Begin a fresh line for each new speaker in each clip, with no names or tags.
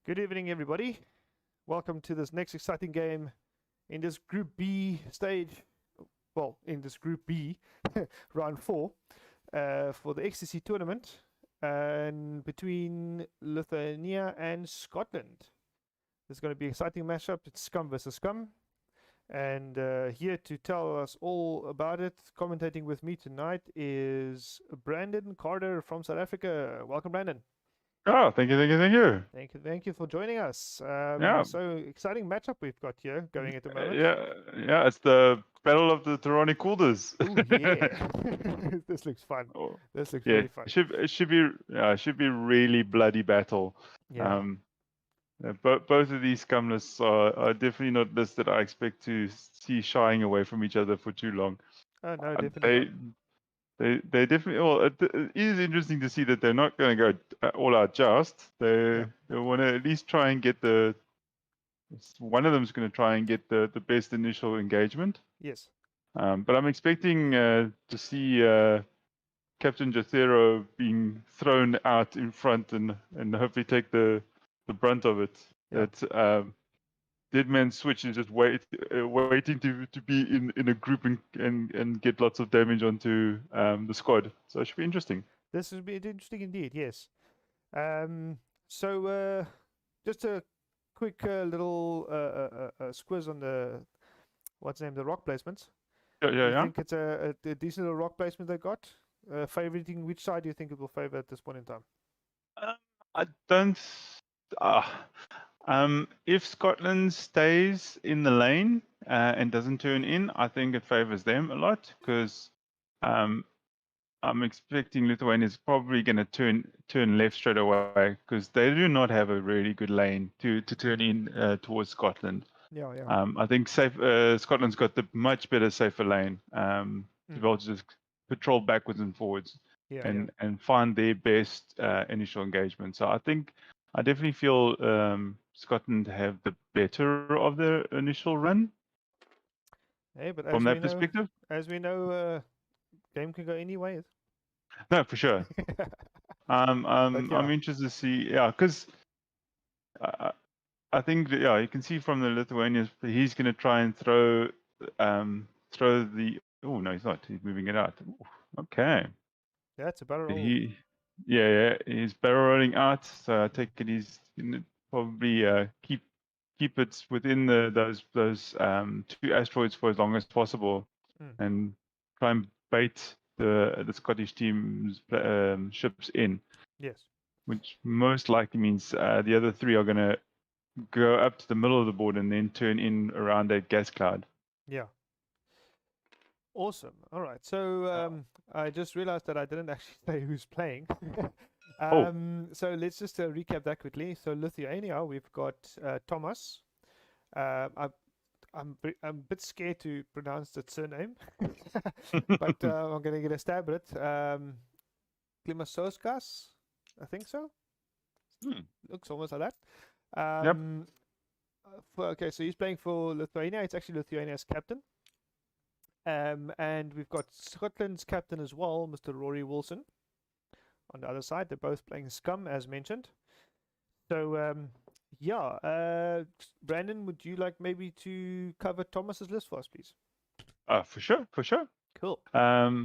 Good evening, everybody. Welcome to this next exciting game in this Group B stage. Well, in this Group B, round 4, for the XTC tournament, and between Lithuania and Scotland. This is going to be an exciting matchup. It's Scum versus Scum. And here to tell us all about it, commentating with me tonight, is Brandon Carter from South Africa. Welcome, Brandon.
Oh, thank you.
Thank you for joining us.
Yeah,
So exciting matchup we've got here going at the moment.
yeah. It's the Battle of the Tyrannicalders.
Oh yeah, this looks fun.
Oh,
This looks
yeah,
really fun.
it should be really bloody battle.
Yeah.
Both of these scum lists are definitely not lists that I expect to see shying away from each other for too long.
Oh no,
Uh,
definitely
they
not.
they definitely. Well, it is interesting to see that they're not going to go all out just. They
Yeah.
want to at least try and get the. One of them is going to try and get the best initial engagement.
Yes.
But I'm expecting to see Captain Jethero being thrown out in front and hopefully take the brunt of it.
Yeah.
That Dead Man Switch is just waiting to be in a group and get lots of damage onto the squad. So it should be interesting.
This will be interesting indeed. Yes. So just a quick little squiz on the the rock placements. You
Yeah.
think it's a decent little rock placement they got? Favoriting which side do you think it will favor at this point in time?
I don't. If Scotland stays in the lane and doesn't turn in, I think it favors them a lot because I'm expecting Lithuania is probably going to turn left straight away because they do not have a really good lane to turn in towards Scotland.
Yeah.
I think Scotland's got the much better, safer lane to be able to just patrol backwards and forwards and find their best initial engagement. So I definitely feel Scotland have the better of their initial run.
Hey, but
From that perspective.
As we know, game can go any way.
No, for sure. I'm interested to see, because I think that, you can see from the Lithuanians, he's going to try and throw the. Oh no, he's not. He's moving it out. Okay.
Yeah, it's a barrel roll.
He's barrel rolling out. So I take it he's going to probably keep it within those two asteroids for as long as possible, and try and bait the Scottish team's ships in.
Yes.
Which most likely means the other three are going to go up to the middle of the board and then turn in around that gas cloud.
Yeah. Awesome. All right. So I just realized that I didn't actually say who's playing. So let's just recap that quickly. So Lithuania, we've got Tomas. I'm a bit scared to pronounce that surname, but I'm going to get a stab at it. Klimašauskas, I think so. Looks almost like that. Okay, so he's playing for Lithuania. It's actually Lithuania's captain. And we've got Scotland's captain as well, Mr. Rory Wilson. On the other side, they're both playing Scum, as mentioned. So, Brandon, would you like maybe to cover Thomas's list for us, please?
For sure.
Cool.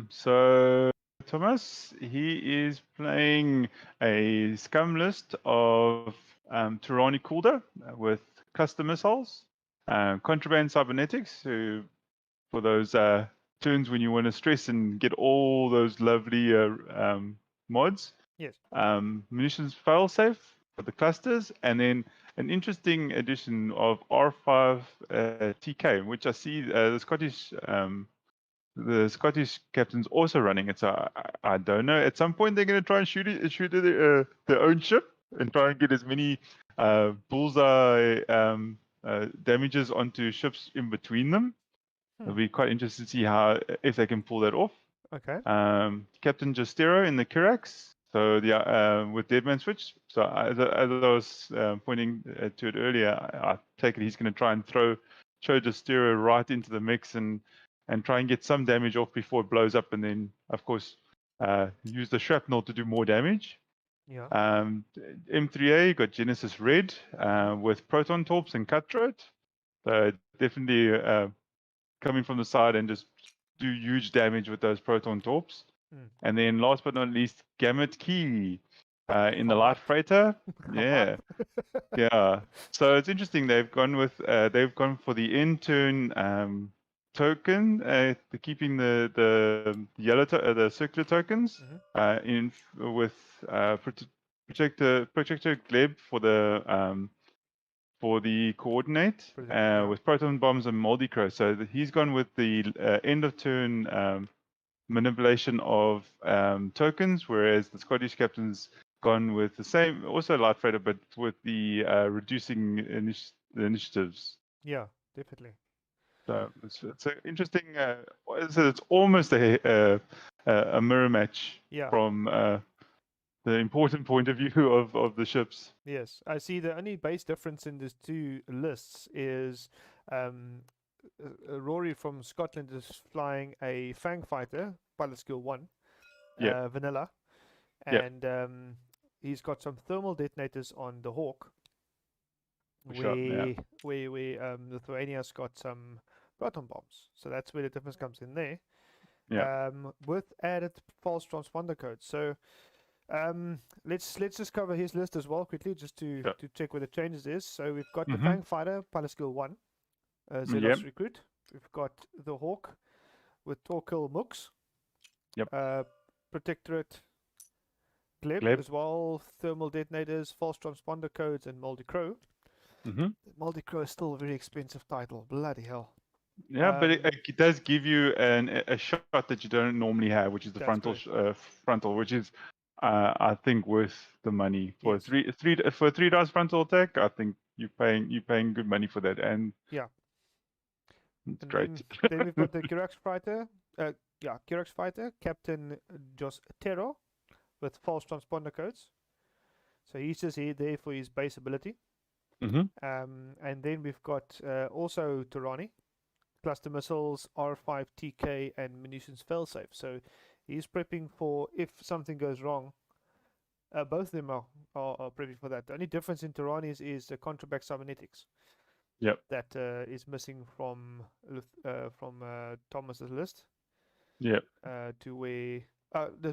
So Tomas, he is playing a Scum list of Tyrannicalder with cluster missiles, contraband cybernetics, for those turns when you want to stress and get all those lovely mods.
Yes.
Munitions failsafe for the clusters, and then an interesting addition of R5 TK, which I see the Scottish captain's also running it. So I don't know. At some point, they're going to try and shoot their own ship and try and get as many bullseye damages onto ships in between them. It'll be quite interesting to see if they can pull that off.
Okay.
Captain Justero in the Kirax, so with Deadman Switch. So as I was pointing to it earlier, I take it he's going to try and throw Justero right into the mix and try and get some damage off before it blows up, and then of course use the shrapnel to do more damage.
Yeah.
M3A, you got Genesis Red with Proton Torps and Cutthroat. So definitely coming from the side and just do huge damage with those Proton Torps.
Mm.
And then last but not least, Gamut Key in the
I'm
Light
hyped.
Freighter.
I'm
Yeah, yeah. So it's interesting. They've gone for the in-turn token, keeping the circular tokens
Mhm.
in with projector gleb for the coordinate
Brilliant. Yeah.
with proton bombs and moldy crow. So he's gone with the end of turn manipulation of tokens, whereas the Scottish captain's gone with the same, also light freighter, but with the reducing the initiatives.
Yeah. Definitely.
So it's an interesting. It's almost a mirror match
Yeah.
from the important point of view of the ships.
Yes. I see the only base difference in these two lists is um, Rory from Scotland is flying a Fang fighter, pilot skill 1,
Yeah,
vanilla,
yeah,
and he's got some thermal detonators on the Hawk.
for sure. Yeah,
Lithuania's got some proton bombs, so that's where the difference comes in there.
yeah.
With added false transponder codes. So let's just cover his list as well quickly, just to
Sure.
check where the changes is. So we've got the
Mm-hmm.
Fang fighter, pilot skill 1,
Yep.
Zelos recruit. We've got the Hawk with Torquil Mooks,
Yep.
Protectorate Gleb
Gleb.
as well, thermal detonators, false transponder codes, and Moldy Crow.
Mm-hmm.
Moldy Crow is still a very expensive title. Bloody hell.
Yeah, but it does give you a shot that you don't normally have, which is the
That's
frontal, which is I think worth the money for
Yes.
a 3 dice frontal attack. I think you're paying good money for that, and
Yeah.
it's
And
great.
then we've got the Kirax fighter. Kirax fighter, Captain Jos Tero, with false transponder codes. So he's just here there for his base ability.
Mm-hmm.
And then we've got also Turani, cluster missiles, R5 TK, and munitions failsafe. So he's prepping for if something goes wrong. Both of them are prepping for that. The only difference in Turani's is the contraback cybernetics.
Yep.
That is missing from Thomas's list.
Yep.
To where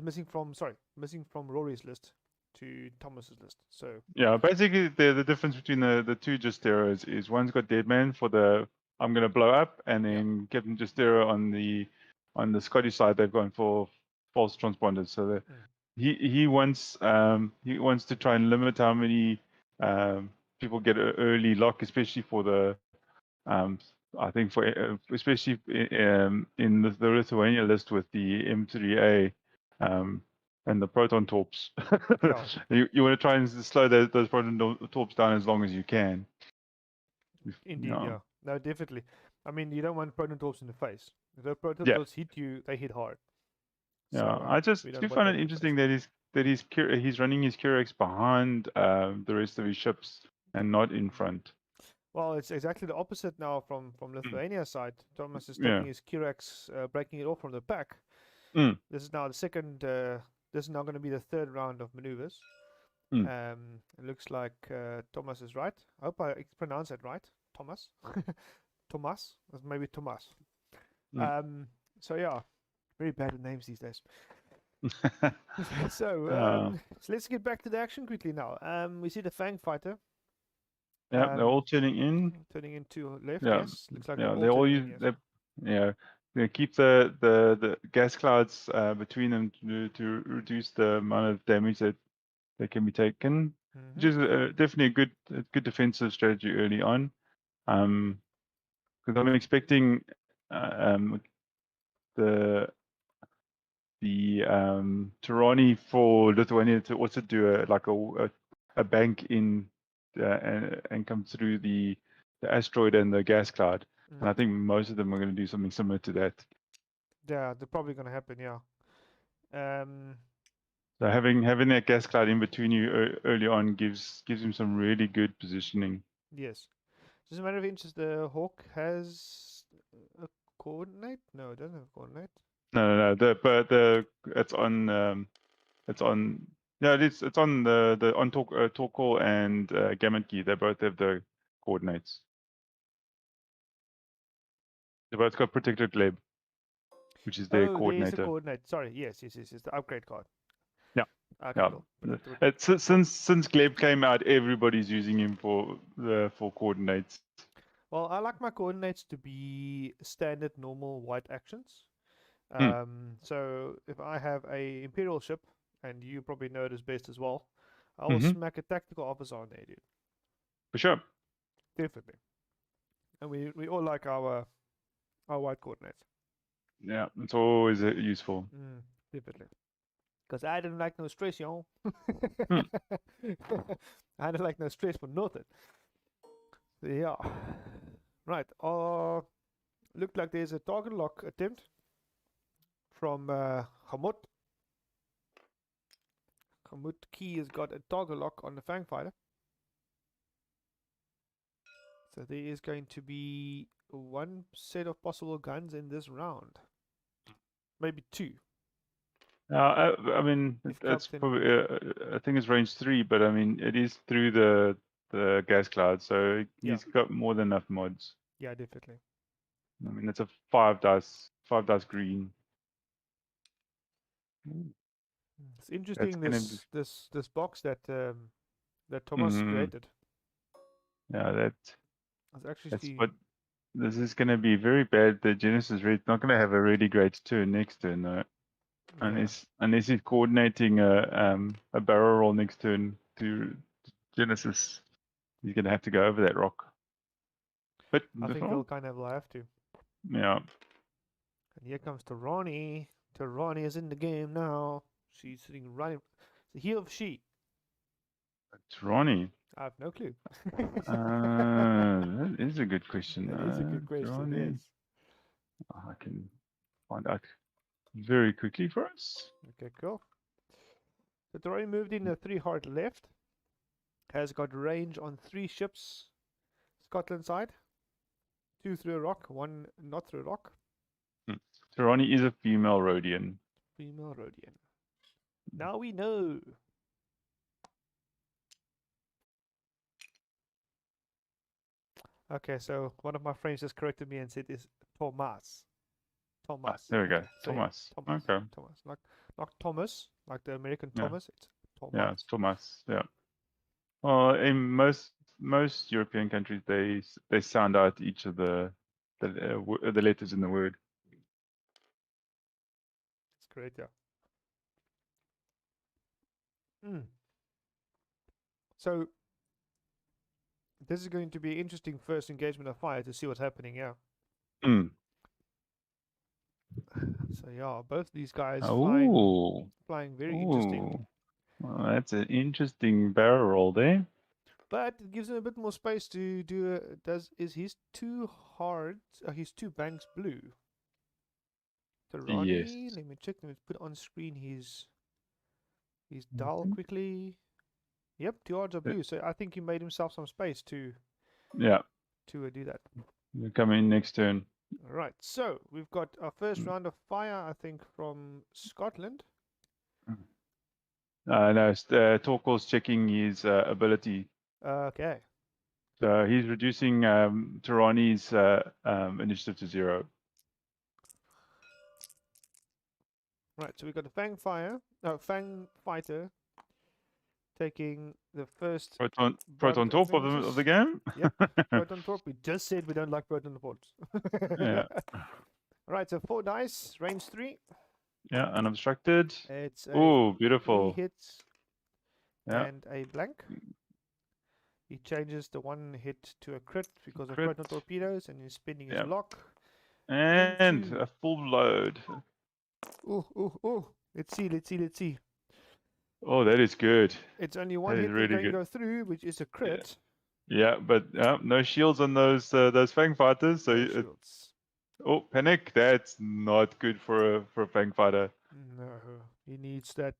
missing from Rory's list to Thomas's list. So
Yeah, basically the difference between the two Justeros is one's got Deadman for the I'm gonna blow up, and then Captain Justero on the Scottish side they've gone for false transponders. So he wants to try and limit how many people get an early lock, especially for the I think for especially in the Lithuania list with the M3A and the proton torps.
yeah,
You want to try and slow those proton torps down as long as you can.
indeed,
Yeah,
yeah, no, definitely. I mean, you don't want proton torps in the face. If the proton
yeah,
torps hit you, they hit hard.
yeah.
So
I just
we
do
don't want
find
that
it
in the face.
interesting that he's running his Curex behind the rest of his ships and not in front.
Well, it's exactly the opposite now from Lithuania's side. Thomas is
Yeah.
taking his Kirax, breaking it off from the pack.
Mm.
This is now the second. This is now going to be the third round of maneuvers.
Mm.
It looks like Thomas is right. I hope I pronounced that right. Thomas. Tomas. Maybe Tomas.
Mm.
So yeah, very bad at names these days. So,
Uh,
so let's get back to the action quickly now. We see the Fang fighter.
yeah, they're all turning in.
Turning into left.
Yeah,
Yes, looks like
yeah,
they're
they
all
all
turning
use
in. Yes.
they keep the gas clouds between them to reduce the amount of damage that can be taken, which is definitely a good defensive strategy early on. Because I'm expecting the Tirani for Lithuania to also do a bank in and come through the asteroid and the gas cloud. And I think most of them are going to do something similar to that.
Yeah, they're probably going to happen. Yeah.
So having that gas cloud in between you early on gives him some really good positioning.
Yes. Just a matter of interest. The Hawk has a coordinate. No, it doesn't have a coordinate.
No. But it's on Yeah, it's on the on talk call and Gammon key. They both have the coordinates. They both got protected lab, which is their
Oh, there's a
coordinator.
coordinate. Sorry, yes. It's the upgrade card.
Yeah.
Okay,
Yeah.
cool.
It's since Gleb came out, everybody's using him for coordinates.
Well, I like my coordinates to be standard, normal white actions.
Hmm,
So if I have a Imperial ship, and you probably know this best as well, I will
mm-hmm,
smack a tactical officer on there, dude.
for sure.
Definitely. And we all like our white coordinates.
Yeah, it's always useful.
Definitely. Because I didn't like no stress, y'all.
Hmm.
I didn't like no stress for nothing. Yeah. Right. Looked like there's a target lock attempt from Hamut. Hamut Key has got a target lock on the Fang Fighter. So there is going to be one set of possible guns in this round. Maybe two.
I mean,
If
that's
Captain.
probably I think it's range 3, but I mean it is through the gas cloud, so
Yeah.
he's got more than enough mods.
Yeah, definitely.
I mean, it's a 5 dice green. Ooh,
It's
that's
interesting
gonna be.
this box that Tomas
Mm,
created.
yeah,
It's
that's
actually
what this is gonna be very bad. The Genesis Red not gonna have a really great turn next turn though,
yeah.
unless he's coordinating a barrel roll next turn to Genesis. He's gonna have to go over that rock. But
I think he'll kind of have to.
yeah,
And here comes Ronnie. Ronnie is in the game now. She's sitting right in. So he or she?
it's Ronnie.
I have no clue.
That is a good question.
That is a good question,
Ronnie,
yes.
I can find out very quickly for us.
Okay, cool. So Ronnie moved in a 3 hard left. Has got range on 3 ships. Scotland side. 2 through a rock, 1 not through a rock.
Ronnie is a female Rhodian.
Female Rhodian. Now we know. Okay, so one of my friends just corrected me and said it's Tomas. Tomas.
There we go.
Okay, so yeah,
Thomas.
Tomas.
Okay.
Tomas. Not Thomas, like the American
Yeah.
Thomas. It's Tomas.
Yeah, it's Thomas. Yeah. Well, in most European countries, they sound out each of the letters in the word.
It's great, yeah. So this is going to be an interesting first engagement of fire to see what's happening. Yeah.
Mm.
So yeah, both these guys
Oh.
flying very interesting.
Oh. Well, that's an interesting barrel roll there.
But it gives him a bit more space to do. Is he's too hard? He's 2 banks blue.
Yes.
Ronnie, let me check. Let me put on screen his dial quickly. Yep, 2 yards are blue. So I think he made himself some space to
Yeah.
do that.
You come in next turn.
All right. So we've got our first round of fire. I think from Scotland.
No, Torkel's checking his ability.
Okay.
So he's reducing Tirani's initiative to 0.
Right. So we've got the Fang Fighter taking the first
Proton Torp of the game.
Yep. Proton Torp. We just said we don't like Proton Torps.
Yeah.
Right. So 4 dice, range 3.
Yeah, unobstructed.
It's
Oh,
3
beautiful.
hits
Yeah.
and a blank. He changes the 1 hit to a crit because of
Crit.
proton torpedoes, and he's spinning his
Yep.
lock.
And
Into-
a full load.
Oh. Let's see.
Oh, that is good.
It's only 1
That is
hit
really
that can
good.
go through, which is a crit.
Yeah, but no shields on those Fang fighters. So
No shields.
oh, panic! That's not good for a Fang fighter.
No, he needs that.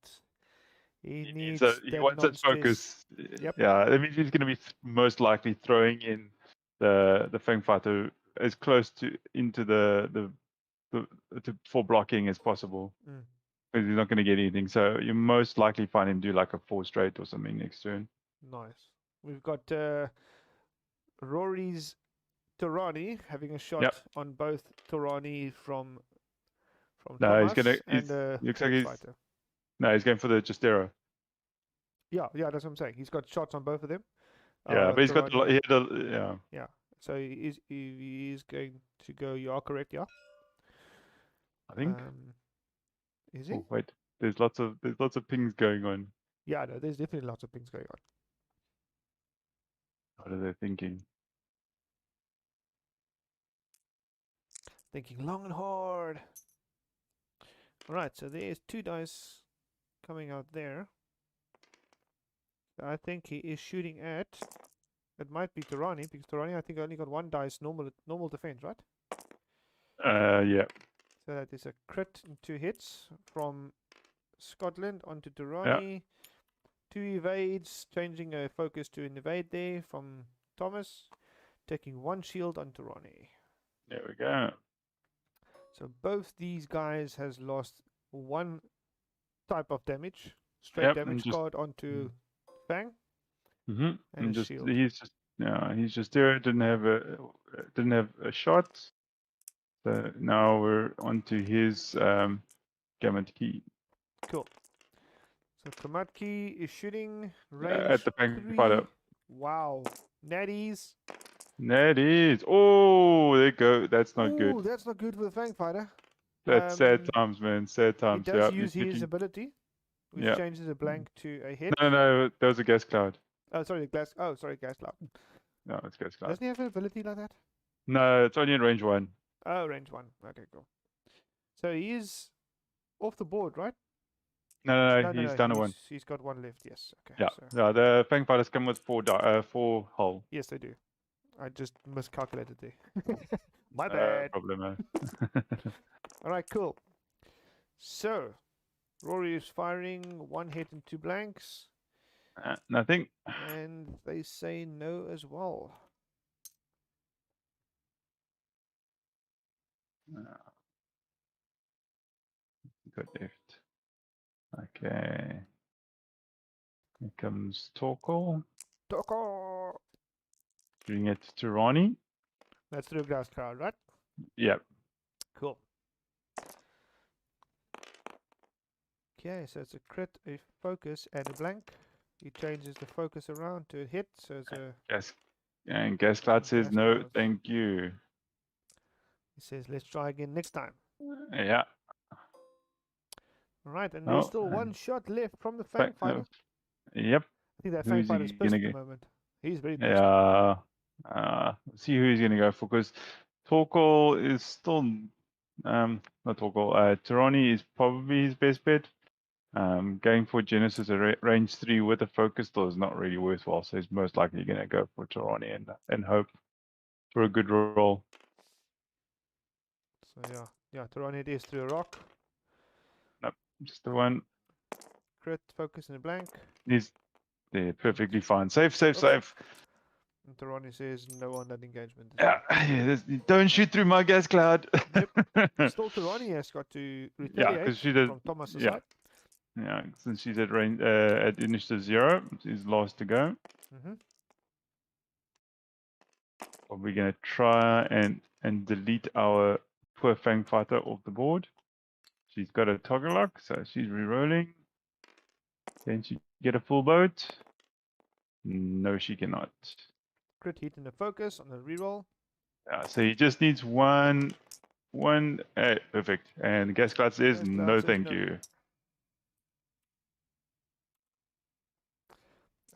He
He
that
wants that
non-stress.
focus.
Yep.
Yeah, that means he's going to be most likely throwing in the Fang fighter as close to into the for blocking as possible. because he's not going to get anything. So you most likely find him do like a 4 straight or something next turn.
Nice. We've got Rory's Torani having a shot
Yep.
on both Torani from
No, he's
Tomas
gonna.
and
Looks like
Horse
he's.
Fighter.
No, he's going for the Justero.
Yeah, that's what I'm saying. He's got shots on both of them.
Yeah, but he's got.
Torani,
He had yeah.
yeah. So he is going to go. You are correct, yeah.
I think.
Is he?
Oh wait, there's lots of pings going on.
Yeah, no, there's definitely lots of things going on.
What are they thinking?
Thinking long and hard. Alright, so there's 2 dice coming out there. I think he is shooting at. It might be Torani, because Torani I think only got 1 dice normal defense, right?
Yeah.
So that is a crit and 2 hits from Scotland onto
Yeah.
Torani. 2 evades, changing a focus to an evade there from Thomas. Taking 1 shield on Torani.
There we go.
So both these guys has lost 1 type of damage. Straight
Yep,
damage card onto Fang.
Mm-hmm.
And a shield.
He's just there. Didn't have a shot. So now we're onto his gamut key.
Cool. So Kamatki is shooting range
At the bank
3.
fighter.
Wow. Natties.
That is. Oh, there you go. That's not
Ooh,
good.
that's not good for the Fang Fighter.
That's sad times, man. Sad
He
times.
does
Yeah,
use his ability, which
Yeah.
changes a blank to a hit.
No, that was a gas cloud.
Oh, sorry, gas cloud.
No, it's gas cloud.
Doesn't he have an ability like that?
No, it's only in range 1.
Oh, range 1. Okay, cool. So he is off the board, right?
No, he's down to 1.
He's got 1 left, yes. Okay.
Yeah,
So,
yeah. The Fang Fighters come with 4 hull.
yes, they do. I just miscalculated there. My bad.
Problem, man.
Alright, cool. So, Rory is firing 1 hit and 2 blanks.
Nothing.
And they say no as well.
Good left. Okay. Here comes Torkoal.
Toko!
Doing it to Ronnie.
That's through grass cloud, right?
Yep.
Cool. Okay, so it's a crit, a focus, and a blank. He changes the focus around to a hit, so it's a...
Gas Cloud says
Gas
no,
Cloud.
thank you.
He says, let's try again next time.
Yeah.
Alright, and
Oh,
there's still 1 shot left from the Fang Fighter.
Yep.
I think that
Who
Fang
is he
Fighter's pissed
gonna
at the
get?
moment. He's very pissed.
Yeah. See who he's gonna go for, because Torkoal is still not Torkoal. Tirani is probably his best bet. Going for Genesis at range 3 with a focus still is not really worthwhile. So he's most likely gonna go for Tirani and hope for a good roll.
So yeah, Torani it is through a rock.
Nope, just the one.
Crit, focus, and a blank.
He's there, perfectly fine. Safe.
And Torani says no on that engagement.
Yeah, don't shoot through my gas cloud.
Yep. Still Torani has got to retaliate
because she does.
from Thomas'
Yeah,
side.
yeah. Since she's at range at initiative 0, she's last to go. We're gonna try and delete our poor Fang Fighter off the board. She's got a toggle lock, so she's re-rolling. Can she get a full boat? No, she cannot.
Crit hit and a focus on the reroll.
So he just needs one. Perfect. And Gas Cloud says
Gas Cloud
no,
says
thank
no.
you.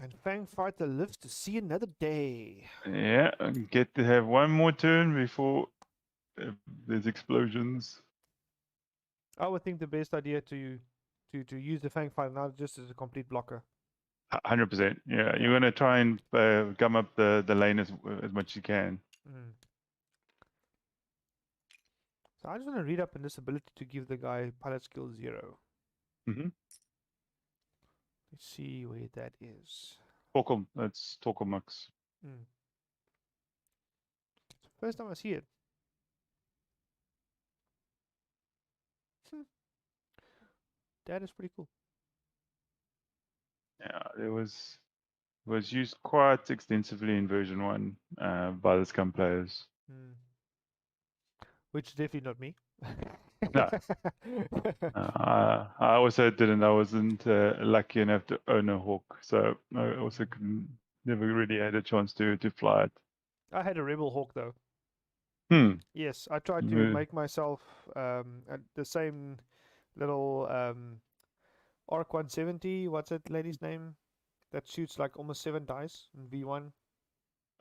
And Fang Fighter lives to see another day.
Yeah, get to have one more turn before there's explosions.
I would think the best idea to use the Fang Fighter now just as a complete blocker.
100%. Yeah, you want to try and gum up the lane as much as you can.
So I just want to read up on this ability to give the guy pilot skill 0.
Mm-hmm.
Let's see where that is.
Torkoal, that's Torkoal Mux.
It's the first time I see it. That is pretty cool.
Yeah, it was used quite extensively in version 1 by the Scum players.
Hmm. Which is definitely not me.
No, I also didn't. I wasn't lucky enough to own a hawk, so I also never really had a chance to fly it.
I had a Rebel Hawk though.
Hmm.
Yes, I tried to make myself the same little Arc 170. What's that lady's name? That shoots like almost 7 dice in V1.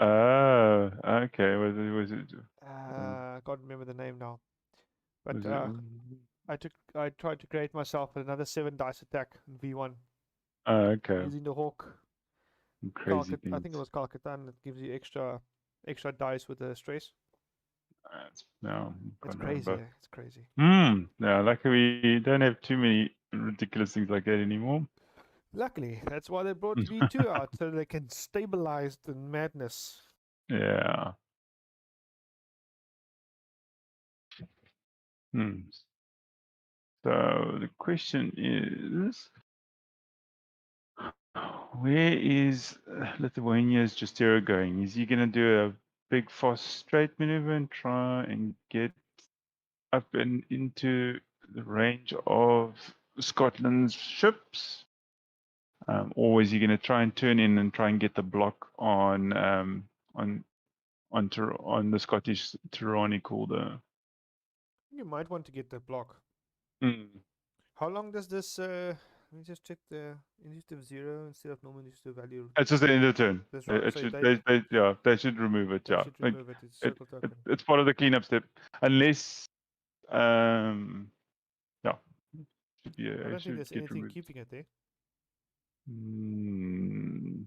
Oh, okay. Was it?
I can't remember the name now. But
Was it?
I tried to create myself another 7 dice attack in V1
Okay.
using the Hawk.
Crazy
I think it
things.
was Calcatan that gives you extra dice with the stress.
No,
It's
can't
crazy,
remember.
eh? It's crazy.
Yeah, luckily we don't have too many ridiculous things like that anymore.
Luckily, that's why they brought V2 out, so they can stabilize the madness.
Yeah. Hmm. So the question is, where is Lithuania's Justera going? Is he going to do a big fast straight maneuver and try and get up and into the range of Scotland's ships? Or is he going to try and turn in and try and get the block on the Scottish tyranny calder?
You might want to get the block.
Mm.
How long does this? Let me just check the initiative 0 instead of normal initiative value.
It's just the end of turn.
That's right.
It
So
should
they
they should remove it.
they
Yeah,
should
like
remove it. It's circle token.
it's part of the cleanup step, unless yeah,
I don't
it
think
should
there's
get
anything
removed.
keeping it there.
Mm,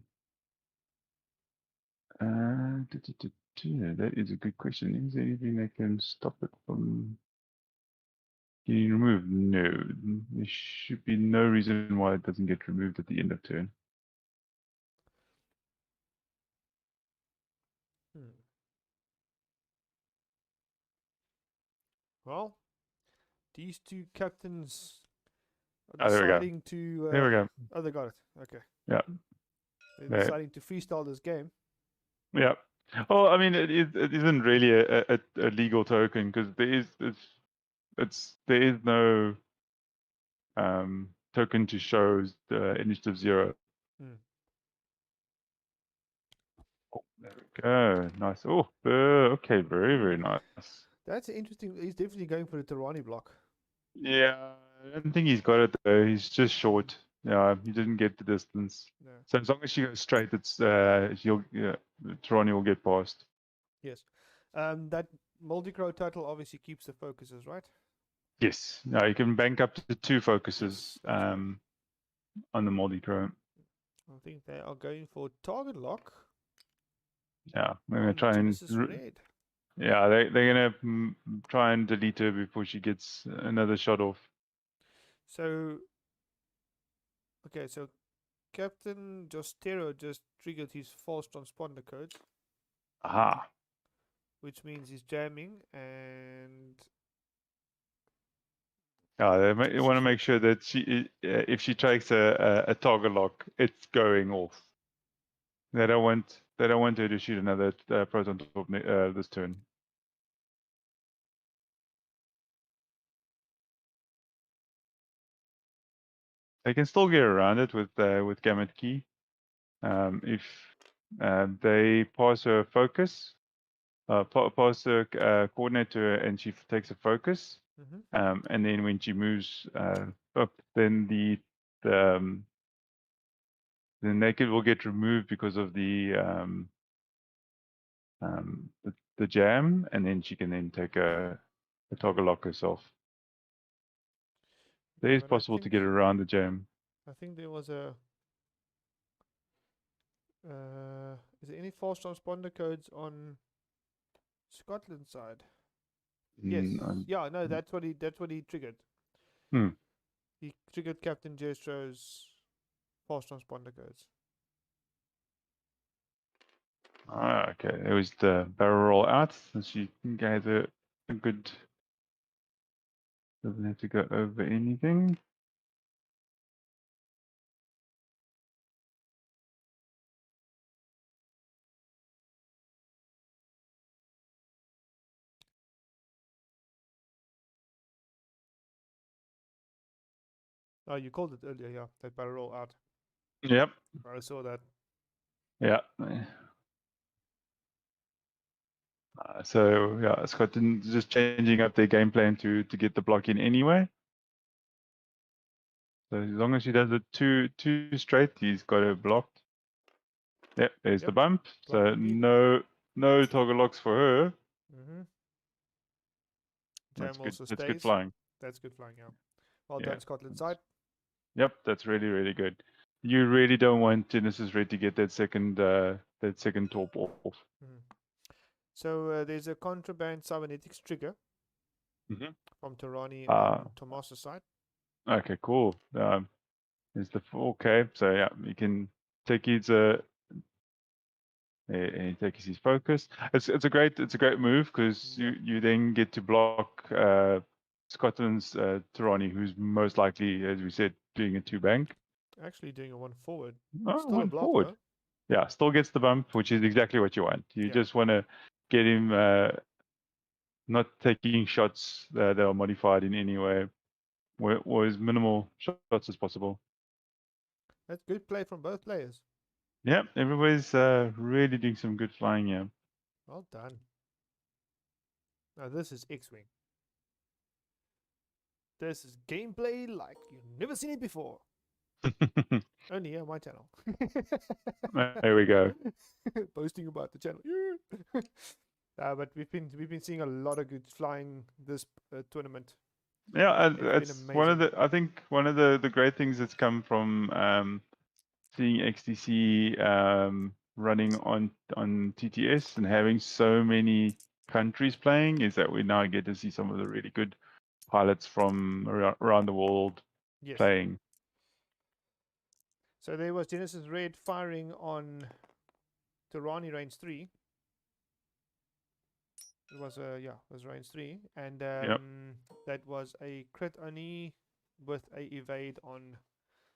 that is a good question. Is there anything that can stop it from getting removed? No, there should be no reason why it doesn't get removed at the end of turn.
Hmm. Well, these two captains are
Oh, there we go.
deciding to.
There we go.
Oh, they got it. Okay.
Yeah.
They're
There.
deciding to freestyle this game.
Yeah. Well, I mean, it isn't really a legal token because there is no token to show the initiative 0.
Hmm.
Oh, there we go. Nice. Oh, okay. Very nice.
That's interesting. He's definitely going for the Tarani block.
Yeah, I don't think he's got it though. He's just short. Yeah, he didn't get the distance.
No.
So as long as she goes straight, Trony will get past.
Yes. That multi-crow title obviously keeps the focuses, right?
Yes. No, you can bank up to 2 focuses
Yes, that's right.
on the multi-crow.
I think they are going for target lock
Yeah, we're gonna
on
try and
Genesis Red.
yeah, they're gonna try and delete her before she gets another shot off.
So, okay, so Captain Jostero just triggered his false transponder code,
Aha.
which means he's jamming, and
Yeah, they want to make sure that if she takes a toggle lock, it's going off. They don't want her to shoot another proton torp this turn. They can still get around it with Gamut Key. If they pass her focus, pass her coordinate to her, and she takes a focus, and then when she moves up, then the naked will get removed because of the jam, and then she can then take a toggle lock herself. It is
but I
possible to
think
get around the jam.
there was a. Is there any false transponder codes on Scotland side? Yes. Yeah. No. That's what he triggered.
Hmm.
He triggered Captain Jestro's false transponder codes.
Okay, it was the barrel roll out, so she gave a good. Doesn't have to go over anything.
Oh, you called it earlier, yeah. That barrel roll out.
Yep.
I saw that.
Yeah. So yeah, Scotland just changing up their game plan to get the block in anyway. So as long as he does it two straight, he's got it blocked. Yep, there's the
Yep,
bump. So
blocked indeed.
no toggle locks for her.
Mm-hmm.
That's
Jam
good.
also
That's good
stays.
flying.
That's good flying, yeah. Well
Yeah.
done, Scotland side.
Yep, that's really good. You really don't want Genesis Red to get that second top off.
Mm-hmm. So there's a contraband cybernetics trigger
Mm-hmm.
from Tarani on Tomas' side.
Okay, cool. There's the 4K. So yeah, you can take his and take his focus. It's a great move because
Yep.
you then get to block Scotland's Tarani, who's most likely, as we said, doing a 2-bank.
Actually doing a 1 forward.
Oh,
Still a
1
block
forward.
though.
Yeah, still gets the bump, which is exactly what you want. You
Yeah.
just want to get him not taking shots that are modified in any way, or as minimal shots as possible.
That's good play from both players.
Yeah, everybody's really doing some good flying here.
Well done. Now this is X-Wing. This is gameplay like you've never seen it before. Only on my channel.
There we go.
Posting about the channel. But we've been seeing a lot of good flying this tournament.
Yeah,
It's
it's
been
one of
amazing.
the. I think one of the great things that's come from seeing XTC running on TTS and having so many countries playing is that we now get to see some of the really good pilots from around the world
Yes.
playing.
So there was Genesis Red firing on Tarani range 3. It was it was range 3, and
Yep.
that was a crit only with a evade on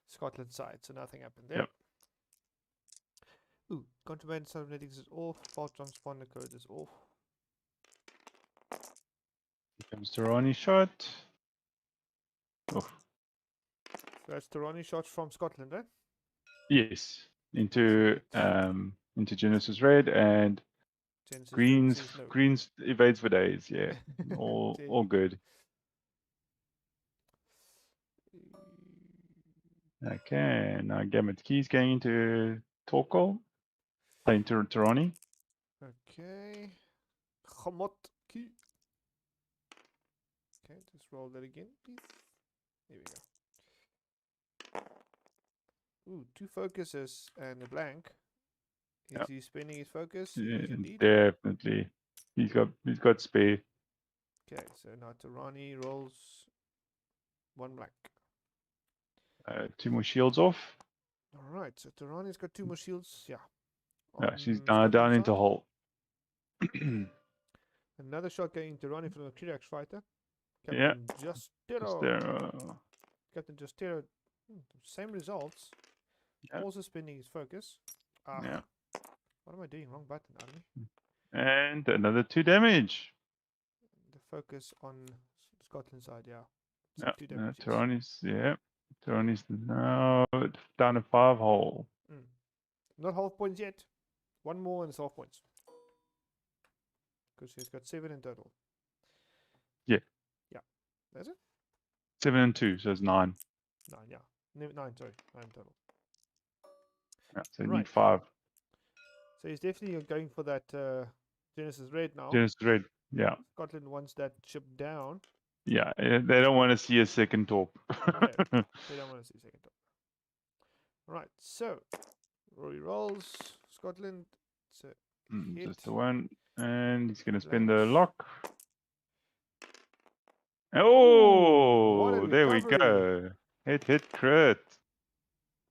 Scotland's side, so nothing happened there.
Yep.
Ooh, contraband cybernetics is off, fault transponder code is off.
Here comes Tarani shot. Oh,
So that's Tarani shots from Scotland, right?
yes, into Genesis Red and
Genesis
Greens
Red says no.
Greens evades for days. Yeah, all good. Okay, now Gamut Key's going into Torkoal, playing Tarani.
Okay. Gamot key. Okay, just roll that again, please. There we go. Ooh, 2 focuses and a blank. Is
Yep.
he spending his focus?
Yeah,
He is indeed.
definitely. He's got spare.
Okay, so now Tarani rolls 1 blank.
2 more shields off.
Alright, so Tarani's got 2 more shields. Yeah.
Yeah, she's
Scotland's
down
side.
into hull.
Another shot going Tarani from a Kirax fighter.
Yeah.
Captain
Just
Justero.
there.
Captain Justero. Same results.
Yeah.
Also spending his focus.
Yeah.
What am I doing? Wrong button, Army.
And another 2 damage.
The focus on Scotland side, yeah. So
Yeah.
2 damage.
Tarani's now down to 5 hull.
Not half points yet. 1 more and it's half points. Because he's got 7 in total.
Yeah.
Yeah. That's it?
7 and 2, so it's 9.
9, yeah. 9, sorry. 9 total.
Yeah, so you
Right.
need 5.
So he's definitely going for that Genesis Red now.
Genesis Red. Yeah.
Scotland wants that ship down.
Yeah. They don't want to see a second top.
No, they don't want to see second top. Right, so Rory rolls. Scotland. So
Just the one. And he's going to spin the
blanks.
lock.
Ooh, what a
Oh, there we
recovery.
go. Hit crit.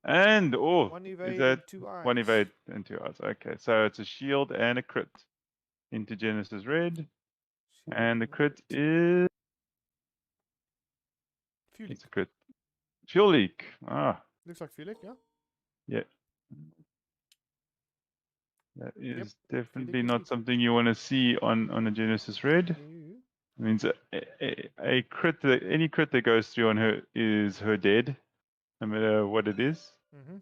And oh,
1
is
evade
that
and 2 eyes.
1 evade and 2 eyes? Okay, so it's a shield and a crit into Genesis Red,
Shield
and the crit is
Fuel
it's
leak.
a crit. Fuel leak. Ah,
Looks like fuel leak, yeah.
yeah. That is definitely
leak
not
indeed.
something you want to see on a Genesis Red.
No.
It means a crit, any crit that goes through on her is her dead. no matter what it is.
Mm-hmm.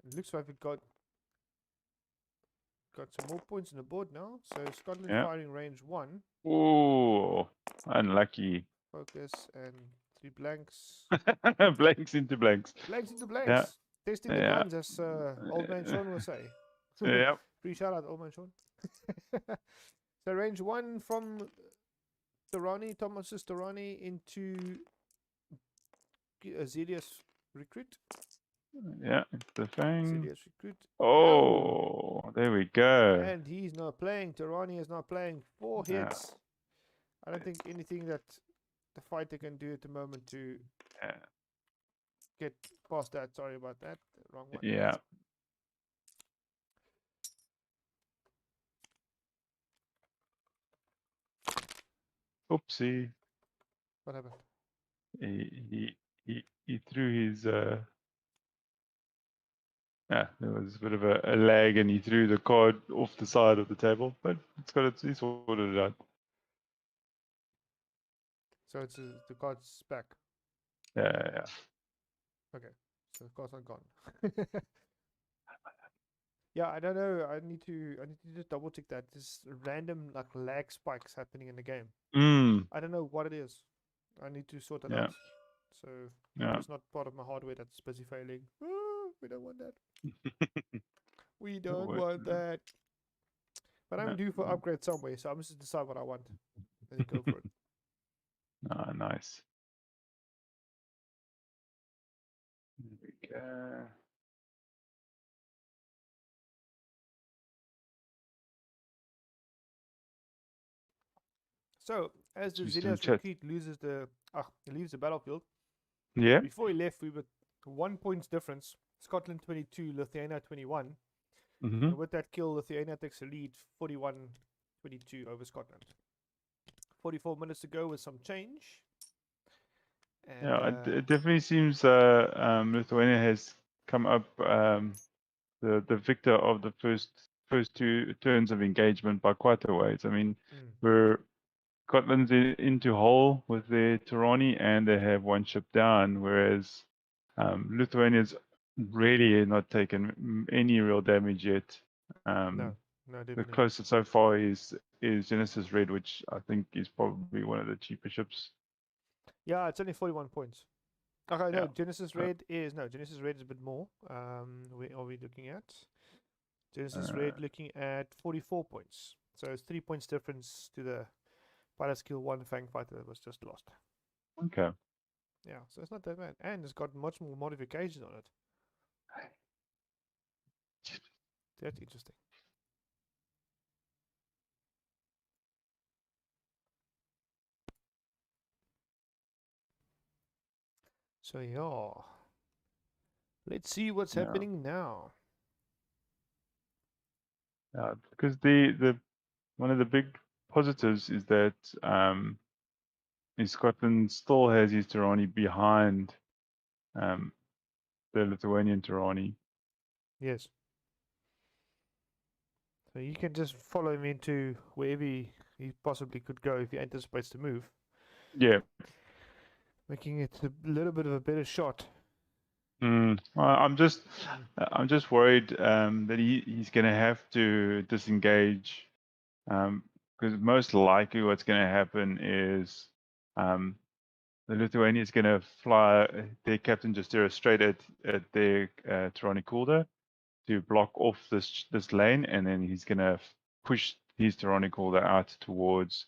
It looks like we've got some more points on the board now. So Scotland
Yeah.
firing range 1,
Oh, unlucky.
focus, and 3 blanks.
Blanks into blanks.
Blanks into
Yeah.
blanks. Testing the
Yeah.
guns, as Old Man Sean will say.
Yeah.
Free shout out, Old Man Sean. So range 1 from Tomas's Torani into Zelius recruit.
Yeah. It's the thing.
Zelius recruit.
Oh, there we go.
And he's not playing. Torani is not playing. 4
Yeah.
hits. I don't think anything that the fighter can do at the moment to get past that. Sorry about that. Wrong one.
Yeah. Oopsie.
What happened?
He threw his there was a bit of a lag, and he threw the card off the side of the table, but he sorted it out.
So it's the card's back.
Yeah.
Okay. So the card's not gone. Yeah, I don't know. I need to just double check that. There's random like lag spikes happening in the game. I don't know what it is. I need to sort it out. So it's not part of my hardware that's busy failing. We don't want that. We don't want that. But I'm due for upgrade somewhere, so I'm just decide what I want and then go for it.
Ah, nice. There we go.
So as the Zelius recruit loses he leaves the battlefield.
Yeah.
Before he left, we were 1 point difference. Scotland 22, Lithuania 21. And with that kill, Lithuania takes the lead 41-22 over Scotland. 44 minutes to go with some change. And,
yeah, it definitely seems Lithuania has come up the victor of the first 2 turns of engagement by quite a ways. I mean, Scotland's into hole with their Torani, and they have 1 ship down, whereas Lithuania's really not taken any real damage yet.
no,
the closest so far is Genesis Red, which I think is probably one of the cheaper ships.
Yeah, it's only 41 points. Okay, no, Genesis Red is a bit more. Where are we looking at? Genesis Red looking at 44 points. So it's 3 points difference to the pilot skill 1 Fang fighter that was just lost.
Okay.
Yeah, so it's not that bad. And it's got much more modifications on it. That's interesting. So yeah, let's see what's happening now.
Because the one of the big positives is that Scotland still has his Torani behind the Lithuanian Torani.
Yes. So you can just follow him into wherever he possibly could go if he anticipates to move.
Yeah.
Making it a little bit of a better shot.
I'm just worried that he's going to have to disengage, because most likely what's going to happen is the Lithuania is going to fly their Captain Justera straight at their Torani Calder to block off this lane, and then he's going to push his Torani Calder out towards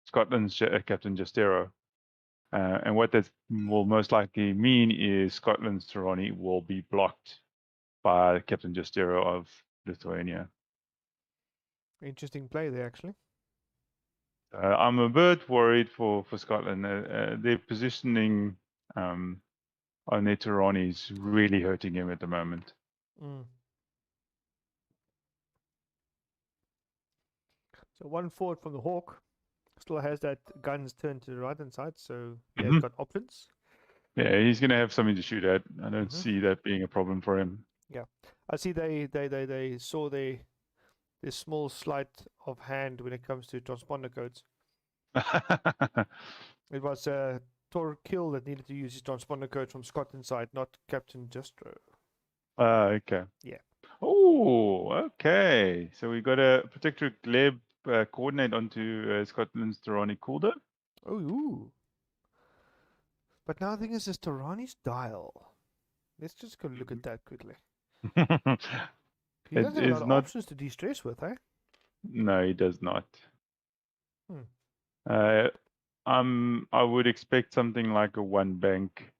Scotland's Captain Justera. And what that will most likely mean is Scotland's Torani will be blocked by Captain Justera of Lithuania.
Interesting play there, actually.
I'm a bit worried for Scotland. Their positioning on their Torani is really hurting him at the moment.
So 1 forward from the Hawk still has that guns turned to the right hand side, so he has got options.
Yeah, he's going to have something to shoot at. I don't see that being a problem for him.
Yeah, I see they saw their small sleight of hand when it comes to transponder codes. It was Torquil that needed to use his transponder code from Scotland side, not Captain Justro.
Okay.
Yeah.
Oh, okay. So we got a particular gleb coordinate onto Scotland's Durrani Calder.
Oh, ooh. But now the thing is Tarani's dial. Let's just go look at that quickly. He
It
doesn't have a lot
is
of
not.
options to de-stress with, eh?
No, he does not.
Hmm.
Uh, I would expect something like a one bank.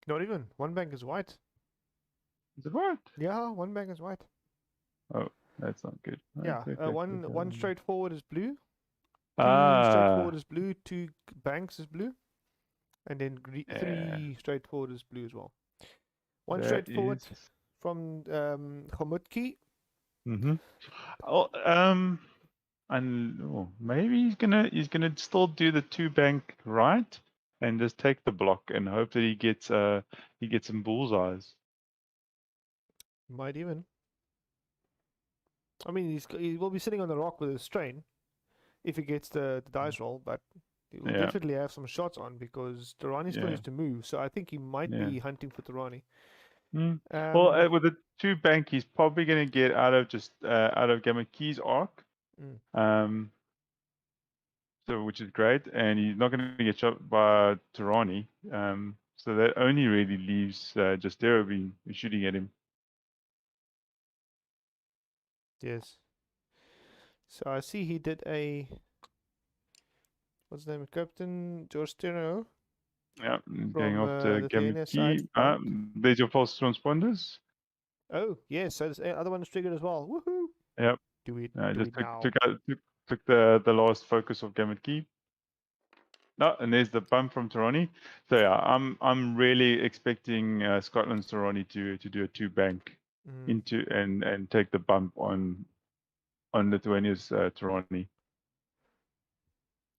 Not even. One bank is white.
Is it what?
Yeah, one bank is white.
Oh, that's not good.
Yeah,
Okay,
one straightforward is blue. Two
Ah,
straightforward is blue. Two banks is blue. And then
yeah,
3 straightforward is blue as well. One
that
straightforward
is.
from Khomutki.
Mm-hmm. Oh, and maybe he's gonna still do the two bank right and just take the block and hope that he gets some bullseyes.
Might even. I mean, he will be sitting on the rock with a strain if he gets the dice roll, but he will
Yeah,
definitely have some shots on because Tarani still
yeah,
needs to move. So I think he might
yeah.
be hunting for Tarani.
Mm. Well,
Um,
with the two bank, he's probably gonna get out of Gamma Key's arc.
mm,
So which is great, and he's not going to get shot by Tarani. So that only really leaves Justero being shooting at him.
yes. So I see he did a what's his name? Captain George Steno
Yeah, going
from
after Gamma
Lithuania side.
Key.
Bumped.
There's your false transponders.
Oh yes, so this other one is triggered as well. Woohoo!
Yep.
Do it, do
Just
it now.
took the last focus of Gamma Key. No, and there's the bump from Tarani. So yeah, I'm really expecting Scotland's Tarani to do a two bank
Mm.
into and take the bump on Lithuania's Tarani.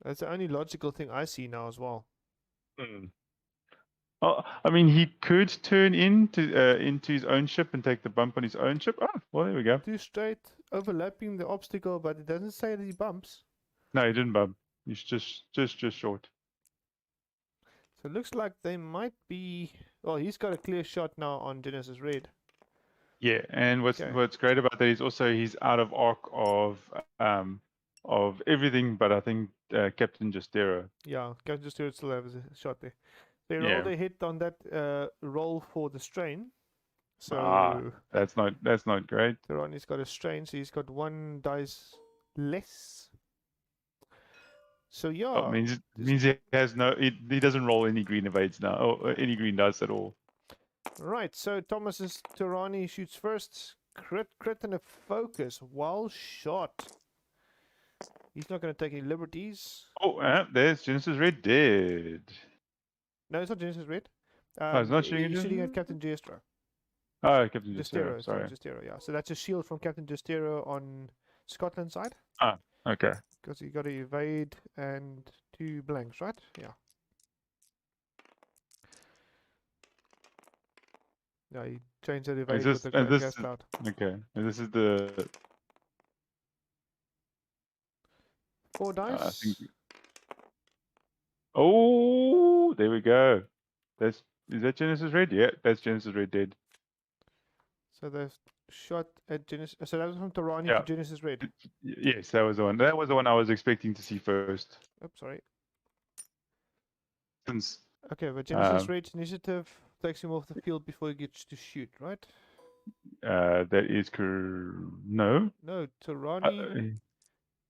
That's the only logical thing I see now as well.
Mm. Oh, I mean, he could turn into his own ship and take the bump on his own ship. Oh, well, there we go.
Two straight, overlapping the obstacle, but it doesn't say that he bumps.
No, he didn't bump. He's just short.
So it looks like they might be. Well, he's got a clear shot now on Genesis Red.
Yeah, and
Okay.
what's great about that is also he's out of arc of everything, but I think Captain Justero.
Yeah, Captain Stewart still has a shot there. They rolled
Yeah.
a hit on that roll for the strain.
Ah,
So
that's not great.
Ronnie's got a strain, so he's got one dice less. So
Oh,
yeah,
means he has no. He doesn't roll any green evades now, or any green dice at all.
right. So Thomas's Tarani shoots first. Crit and a focus. Well shot. He's not going to take any liberties.
Oh, there's Genesis Red dead.
No, it's not Genesis Red.
Oh, it's not shooting
He's shooting at
Genesis?
Captain Jestro.
Oh, Captain
Justero,
Justero.
sorry,
Sorry.
Justero, yeah. So that's a shield from Captain Justero on Scotland side.
Ah, okay.
Because you got to evade and 2 blanks, right? Yeah. Yeah, you change that evade with the gas cloud.
Okay? And this is the
4
I think.
dice.
Oh, there we go. Is that Genesis Red? Yeah, that's Genesis Red dead.
So they've shot at Genesis. So that was from Tarani
Yeah.
to Genesis Red.
Yes, that was the one. That was the one I was expecting to see first.
Oops, sorry.
Since
Okay, but Genesis Red's initiative takes him off the field before he gets to shoot, right?
that is no.
No, Tarani.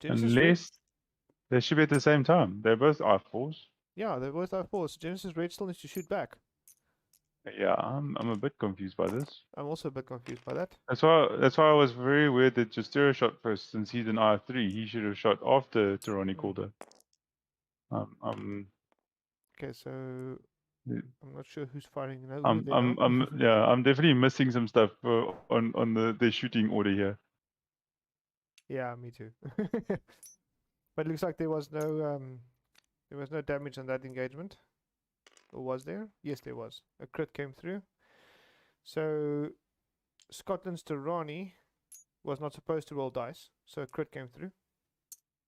Genesis Red.
Unless they should be at the same time. They're both R4s.
Yeah, they both are 4. So Genesis Red still needs to shoot back.
Yeah, I'm a bit confused by this.
I'm also a bit confused by that.
That's why I was very weird that Justero shot first, since he's an R3. He should have shot after Tarani Calder.
Okay, so
Yeah.
I'm not sure who's firing who there now.
I'm definitely missing some stuff on the shooting order here.
Yeah, me too. But it looks like there was no damage on that engagement. Or was there? Yes, there was. A crit came through. So Scotland's Tarani was not supposed to roll dice, so a crit came through.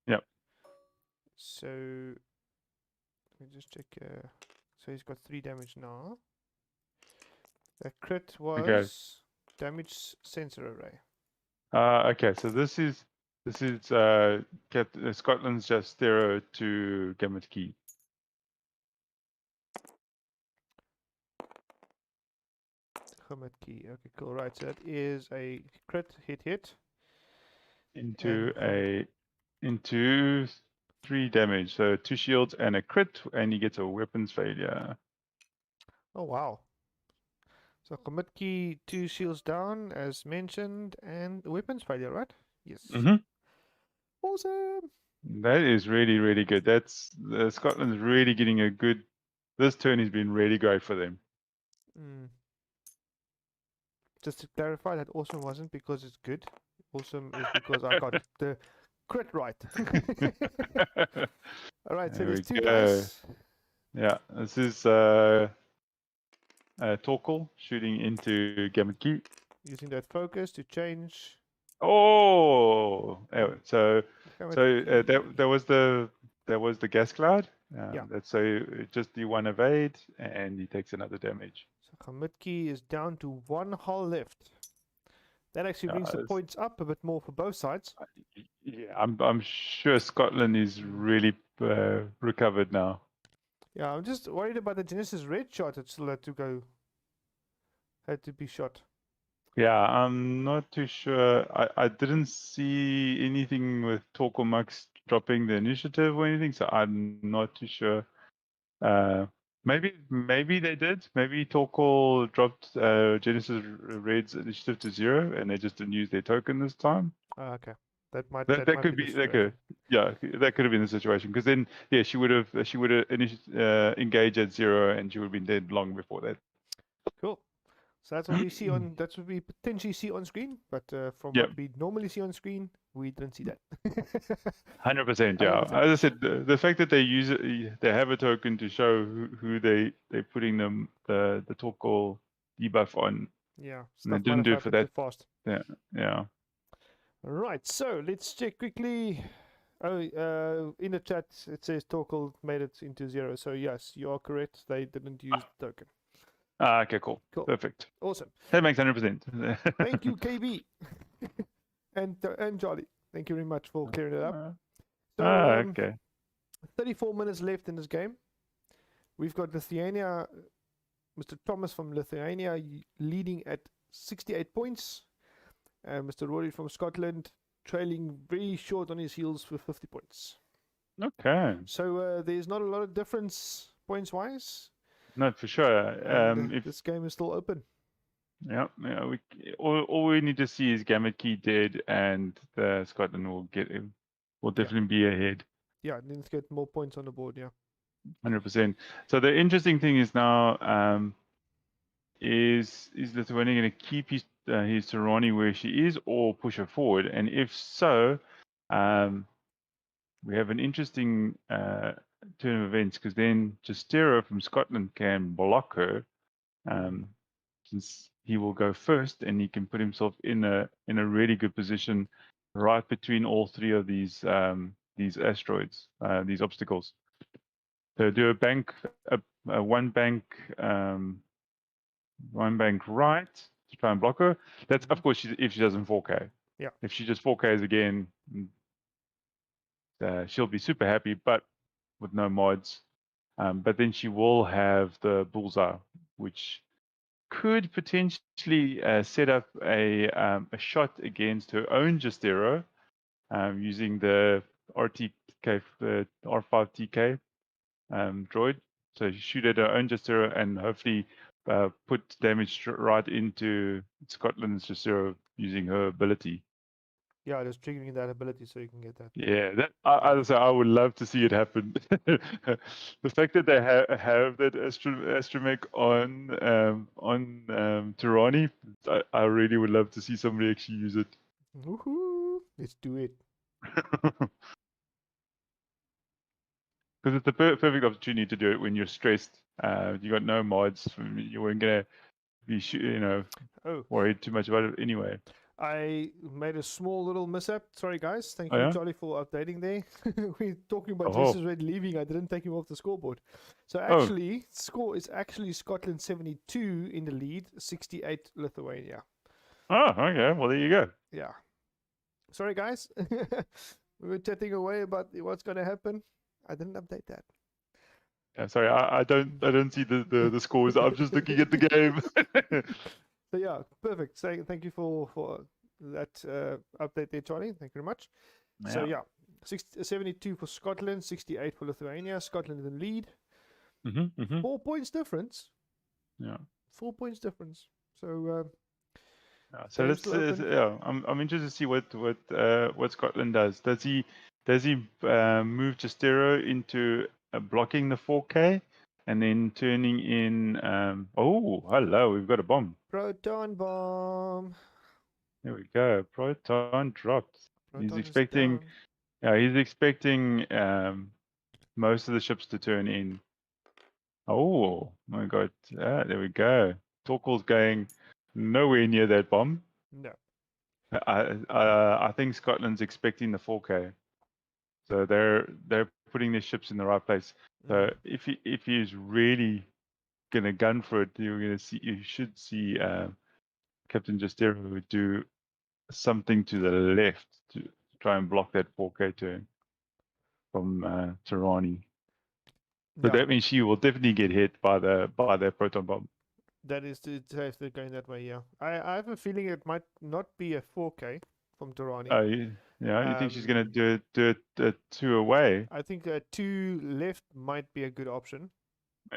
Yep.
So Let me just check. So he's got 3 damage now. The crit was damage sensor array.
Okay, so this is Scotland's just 0 to Gamut Key.
Commit key. Okay, cool. Right, so that is a crit hit.
Into into 3 damage. So 2 shields and a crit, and he gets a weapons failure.
Oh wow. So commit key, 2 shields down as mentioned, and weapons failure, right? Yes.
Mm-hmm.
Awesome.
That is really, really good. That's Scotland's really getting a good. This turn has been really great for them.
Just to clarify, that awesome wasn't because it's good. Awesome is because I got the crit right. All right, so
There
there's
we
2
go.
dice.
Yeah, this is Torkel shooting into Gamut Key.
Using that focus to change.
Oh, so
Gamut
that was the gas cloud.
Yeah.
That's so just the 1 evade, and he takes another damage.
So commit key is down to 1 hull left. That actually brings the points up a bit more for both sides.
Yeah, I'm sure Scotland is really recovered now.
Yeah, I'm just worried about the Genesis red shot that still had to be shot.
Yeah, I'm not too sure. I didn't see anything with Torkel Max dropping the initiative or anything, so I'm not too sure. Maybe they did. Maybe Torkel dropped Genesis Red's initiative to 0, and they just didn't use their token this time.
Okay, that might
That
might
could
be
be
the situation.
that could have been the situation, because then she would have engaged at 0, and she would have been dead long before that.
Cool. So that's what we see on. That's what we potentially see on screen, but from
Yep.
what we normally see on screen, we didn't see that.
100%, yeah.
100%.
As I said, the fact that they use it, they have a token to show who they're putting them the Torkel debuff on.
Yeah,
And they
stuff might
didn't
have
do it for
happened too
that.
fast.
Yeah.
Right, so let's check quickly. Oh, in the chat it says Torkel made it into 0. So yes, you are correct. They didn't use the token.
Okay, cool. Perfect.
Awesome.
That makes 100%.
Thank you, KB, and Jolly. Thank you very much for clearing it up. So,
okay.
34 minutes left in this game. We've got Lithuania, Mr. Tomas from Lithuania leading at 68 points. And Mr. Rory from Scotland trailing very short on his heels with 50 points.
Okay.
So there's not a lot of difference points-wise.
No, for sure.
If this game is still open.
Yeah. All we need to see is Gamut Key dead, and Scotland will definitely be ahead.
Yeah, let's get more points on the board. Yeah.
100%. So the interesting thing is now, is Lithuania going to keep his Toronto where she is, or push her forward? And if so, we have an interesting turn of events, because then Justero from Scotland can block her, since he will go first, and he can put himself in a really good position right between all 3 of these asteroids, these obstacles. So do one bank right to try and block her. That's of course if she doesn't 4K.
Yeah.
If she just 4Ks again, she'll be super happy, but with no mods. But then she will have the bullseye, which could potentially set up a shot against her own Justero, using the RTK, the R5TK droid. So you shoot at her own Justero and hopefully put damage right into Scotland's Justero using her ability.
Yeah, just triggering that ability so you can get that.
Yeah, I would love to see it happen. The fact that they have that astromech on Tirani, I really would love to see somebody actually use it.
Woohoo! Let's do it.
Because it's the perfect opportunity to do it when you're stressed. You got no mods. You weren't gonna be worried too much about it anyway.
I made a small little mishap. Sorry, guys. Thank
Oh
you,
yeah.
Charlie, for updating there. We're talking about
Oh.
Jesus Red leaving. I didn't take him off the scoreboard. So
Oh.
actually, score is actually Scotland 72 in the lead, 68 Lithuania.
Oh, okay. Well, there you go.
Yeah. Sorry, guys. We were chatting away about what's going to happen. I didn't update that.
Yeah, sorry, I don't see the scores. I'm just looking at the game.
So yeah, perfect. So thank you for that update there, Charlie. Thank you very much. So yeah, 72 for Scotland, 68 for Lithuania. Scotland in the lead. 4 points difference.
Yeah.
4 points difference. So
So
game's
let's
still open.
yeah, I'm interested to see what Scotland does. Does he move Justero into blocking the 4K and then turning in oh, hello, we've got a bomb.
Proton bomb.
There we go. Proton dropped.
Proton
He's
is
expecting
down.
he's expecting most of the ships to turn in. Oh my god. There we go. Torkel's going nowhere near that bomb.
No.
I think Scotland's expecting the 4K, so they're putting their ships in the right place. So if he's really gonna gun for it, you should see Captain Justero do something to the left to try and block that 4K turn from Tirani. So
Yeah,
that means she will definitely get hit by the proton bomb.
that is if they're going that way. Yeah, I have a feeling it might not be a 4K from Durrani.
Oh, yeah. You think she's gonna do it 2 away?
I think 2 left might be a good option.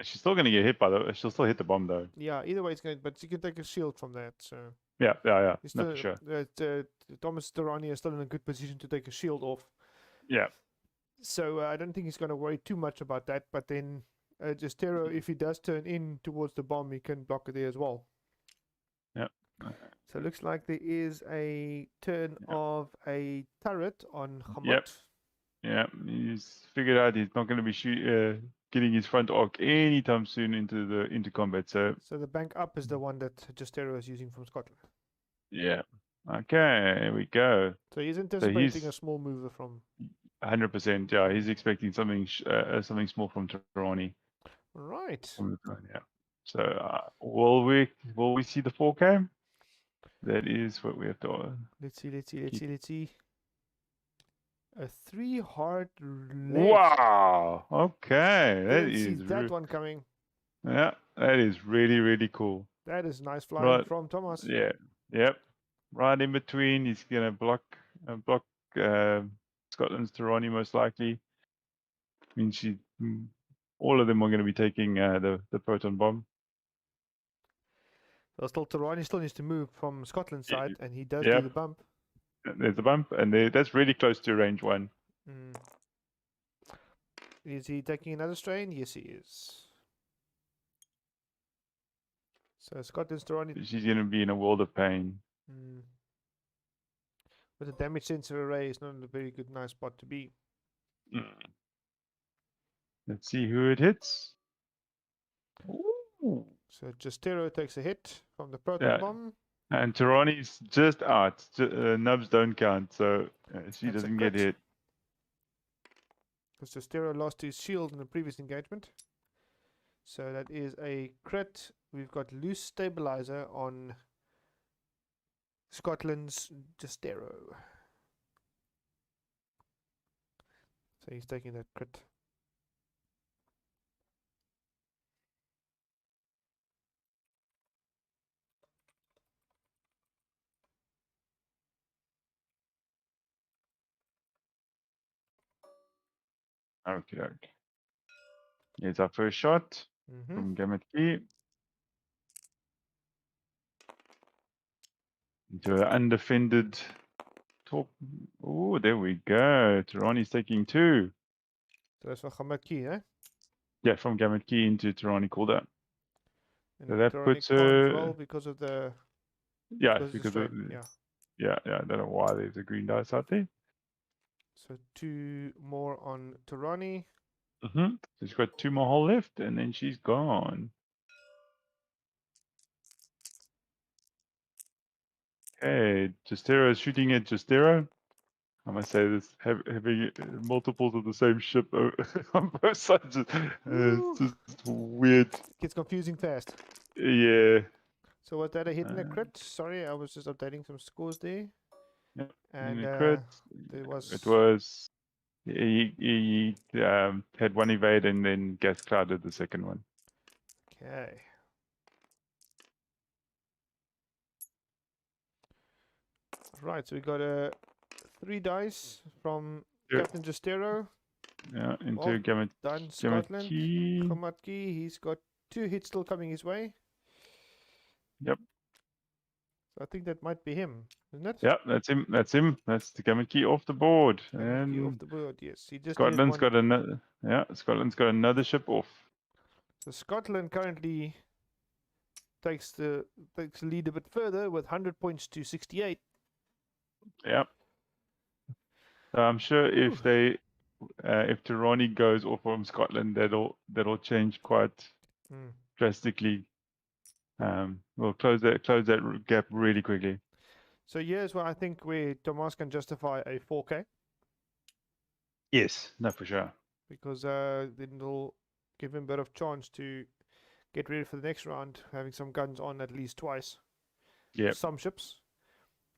She's still gonna get hit by the. She'll still hit the bomb though.
Yeah, either way it's going, but you can take a shield from that. So
Yeah. No,
still,
for sure.
Thomas Durrani is still in a good position to take a shield off.
Yeah.
So I don't think he's going to worry too much about that. But then Justero, if he does turn in towards the bomb, he can block it there as well.
Yeah.
So it looks like there is a turn of a turret on Hamut.
Yep. Yeah, he's figured out he's not going to be getting his front arc anytime soon into combat. So
the bank up is the one that Justero is using from Scotland.
Yeah. Okay, here we go.
So he's anticipating a small mover from
100%. Yeah, he's expecting something small from Tirani.
Right.
Yeah. So will we see the 4K? That is what we have to.
Let's see. A 3 hard left.
Wow. Okay,
Didn't see that one coming.
Yeah, that is really, really cool.
That is nice flying from Tomas.
Yeah. Yep. Right in between, he's gonna block Scotland's Tirani most likely. I mean, all of them are going to be taking the proton bomb.
So still Tirani still needs to move from Scotland's side, and he does
Yep.
do the bump.
There's the bump, and that's really close to range 1.
Is he taking another strain? Yes, he is. So Scotland's Tirani.
She's going to be in a world of pain.
With a damage sensor array, it's not a very good, nice spot to be.
Let's see who it hits. Ooh.
So Justero takes a hit from the proton bomb.
And Tirani's just out. Nubs don't count, so she doesn't get hit.
Because Justero lost his shield in the previous engagement. So that is a crit. We've got loose stabilizer on Scotland's Justero. So he's taking that crit.
Okay. Here's our first shot from Gamut Key. Into an undefended top. Oh, there we go. Tirani's taking 2.
So that's for Gamut Key, eh?
Yeah, from Gamut Key into Tirani cooldown.
And
so that puts
her because of the
because of I don't know why there's a green dice out there.
So 2 more on Tirani.
So she's got 2 more hull left, and then she's gone. Okay, Justero is shooting at Justero. I must say this, having multiples of the same ship on both sides,
Woo!
it's just weird.
Gets confusing fast.
Yeah.
So was that a hit and a
Uh,
crit? Sorry, I was just updating some scores there.
Yep.
And
In a crit,
there
it
was...
was he had one evade and then gas clouded the second one.
Okay. Right, so we got 3 dice from
Yeah,
Captain Justero.
yeah,
Well
into Gamut
done, Scotland.
key.
Komatki, he's got 2 hits still coming his way.
Yep.
So I think that might be him, isn't it?
Yep, that's him. That's him. That's the Gamut key off the board.
Komatki off
And
the board, yes. He just needed
Scotland's
one.
got another. Yeah, Scotland's got another ship off.
So Scotland currently takes the lead a bit further with 100 points to 68.
Yep. So I'm sure
Ooh.
if Tirani goes off from Scotland, that'll change quite
Mm.
drastically. We'll close that gap really quickly.
So here's where I think where Tomas can justify a 4K,
Yes, no, for sure.
because then it'll give him a bit of chance to get ready for the next round, having some guns on at least twice.
Yeah.
Some ships.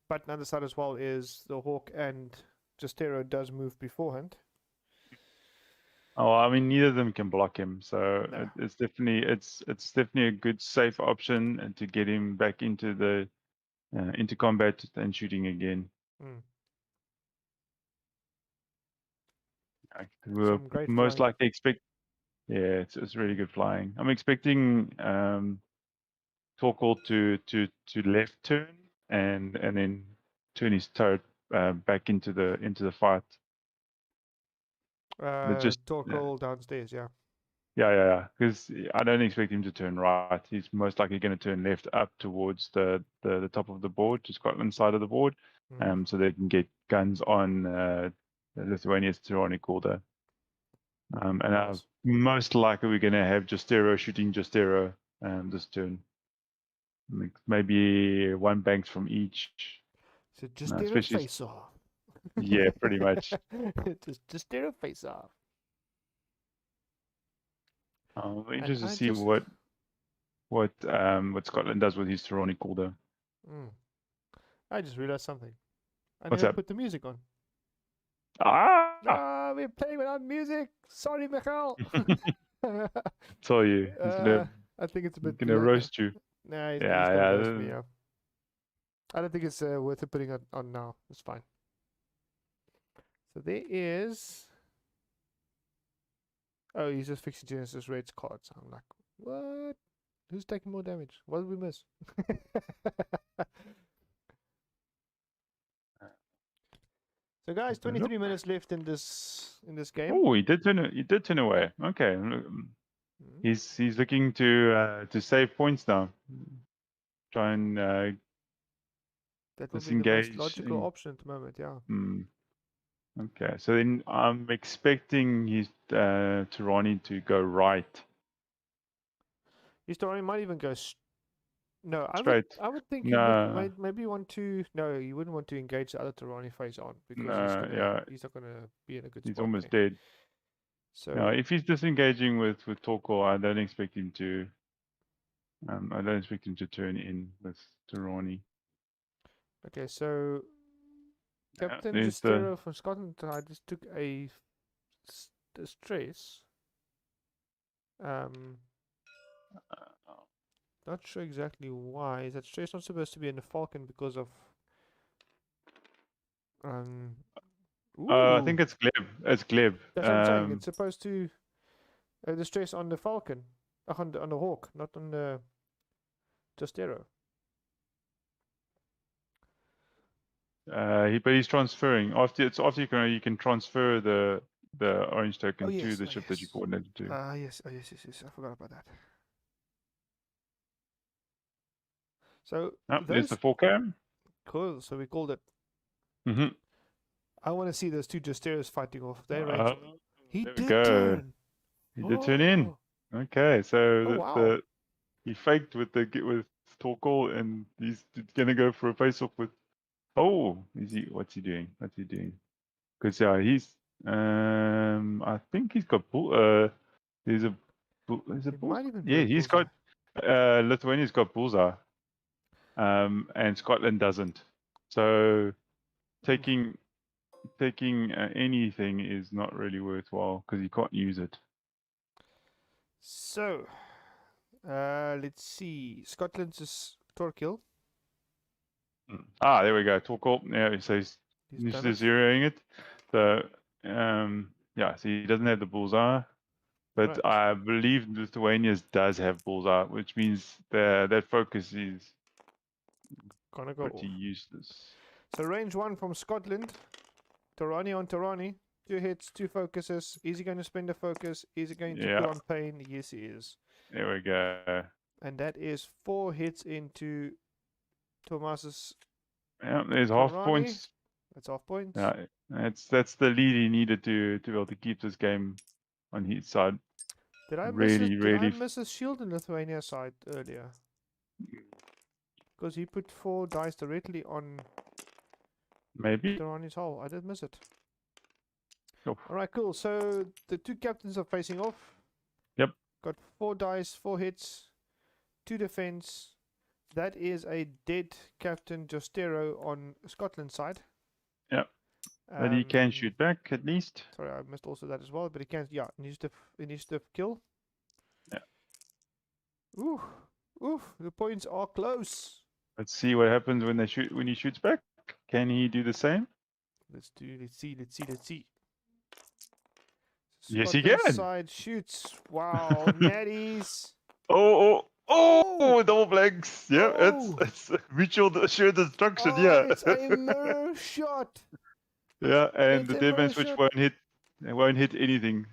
But another side as well is the Hawk and Justero does move beforehand.
Oh, I mean, neither of them can block him, so
No.
it's definitely a good safe option and to get him back into combat and shooting again.
Mm.
We'll
Some great
most
flying.
likely expect. Yeah, it's really good flying. I'm expecting Torkel to left turn and then turn his turret back into the fight. But just
Torkel downstairs, yeah.
yeah. Because I don't expect him to turn right. He's most likely going to turn left up towards the top of the board, to Scotland's side of the board,
Mm.
so they can get guns on Lithuania's tyrannic order. And
Nice.
most likely we're going to have Justero shooting Justero this turn. Maybe one banks from each.
So just
No,
did a
especially
face off.
yeah, pretty much.
just did a face off.
I'm
And
interested to
I
see
just
what Scotland does with his tyrannic order.
I just realized something. I
What's
never
up?
put the music on.
Ah!
Ah, we're playing without music. Sorry, Michael.
Saw you. He's
I think it's a bit
gonna
late.
roast you.
Nah, he's gonna roast me.
Yeah.
Yeah. I don't think it's worth it putting it on now. It's fine. So there is. Oh, he's just fixing Genesis Red's cards. I'm like, what? Who's taking more damage? What did we miss? So guys, 23 minutes left in this game.
Oh, he did turn away. Okay. He's looking to save points now. Try and
That would be the most
disengage.
logical option at the moment, yeah.
Okay, so then I'm expecting his Tirani to go right.
His story might even go no,
Straight.
I would think he
No,
would maybe want to. No, you wouldn't want to engage the other Tirani face on because
no, yeah,
he's not gonna be in a good
he's
spot
almost
there.
dead.
So
No, if he's disengaging with Torko, I don't expect him to. I don't expect him to turn in with Tirani.
okay, so
Yeah,
Captain
there's the.
Justero from Scotland I just took a stress. Not sure exactly why. Is that stress not supposed to be in the Falcon because of
I
ooh.
think it's Gleb. It's Gleb.
That's what I'm saying. It's supposed to the stress on the Falcon, on the Hawk, not on the Justero.
But he's transferring after you can transfer the orange
Oh
token to
yes,
the
oh
ship that you
yes.
coordinated to.
Yes, oh yes. I forgot about that. So
There's the
those
4K.
cool. So we called it.
Mm-hmm.
I want to see those two Justeros fighting off. They range.
Uh,
He
there we
did
go.
turn.
He did turn in.
Oh,
Okay, so
oh wow.
he faked with Torkoal, and he's gonna go for a face-off with. Oh, is he? What's he doing? What's he doing? Because he's. I think he's got bull. There's a. There's a
It
bull.
might even be
Yeah,
a
he's
bullseye.
got. Lithuania's got bullseye. And Scotland doesn't. So taking anything is not really worthwhile because you can't use it.
So, let's see. Scotland's is Torquil.
There we go. Torkoal. Yeah, so he's
He's done it.
zeroing it. So yeah, so he doesn't have the bullseye, but
Right.
I believe Lithuania's does have bullseye, which means that focus is
Gonna go
pretty
off.
useless.
So range 1 from Scotland. Tarani on Tarani. 2 hits, 2 focuses. Is he going to spend a focus? Is he going to
Yeah,
put on pain? Yes, he is.
there we go.
And that is 4 hits into Tomas's
Yeah, there's half
Tarani.
points.
That's half points.
Yeah, that's the lead he needed to be able to keep this game on his side.
Did I
Really,
miss his shield in Lithuania side earlier? Because he put 4 dice directly on
maybe.
Tarani's hull. I did miss it.
Oh.
Alright, cool. So the 2 captains are facing off.
Yep.
Got 4 dice, 4 hits, 2 defense. That is a dead Captain Jostero on Scotland's side.
Yep. But he can shoot back at least.
Sorry, I missed also that as well. But he can, yeah, initiative kill.
Yeah.
Ooh, the points are close.
Let's see what happens when he shoots back. Can he do the same?
Let's see.
Yes, he
Scotland's
can.
side shoots. Wow, natties.
Oh, double blanks. Yeah,
Oh.
it's mutual assured destruction.
Oh,
Yeah.
it's a mirror shot.
Yeah, and
It's
the
a
dead
mirror
man switch
shot.
won't hit anything.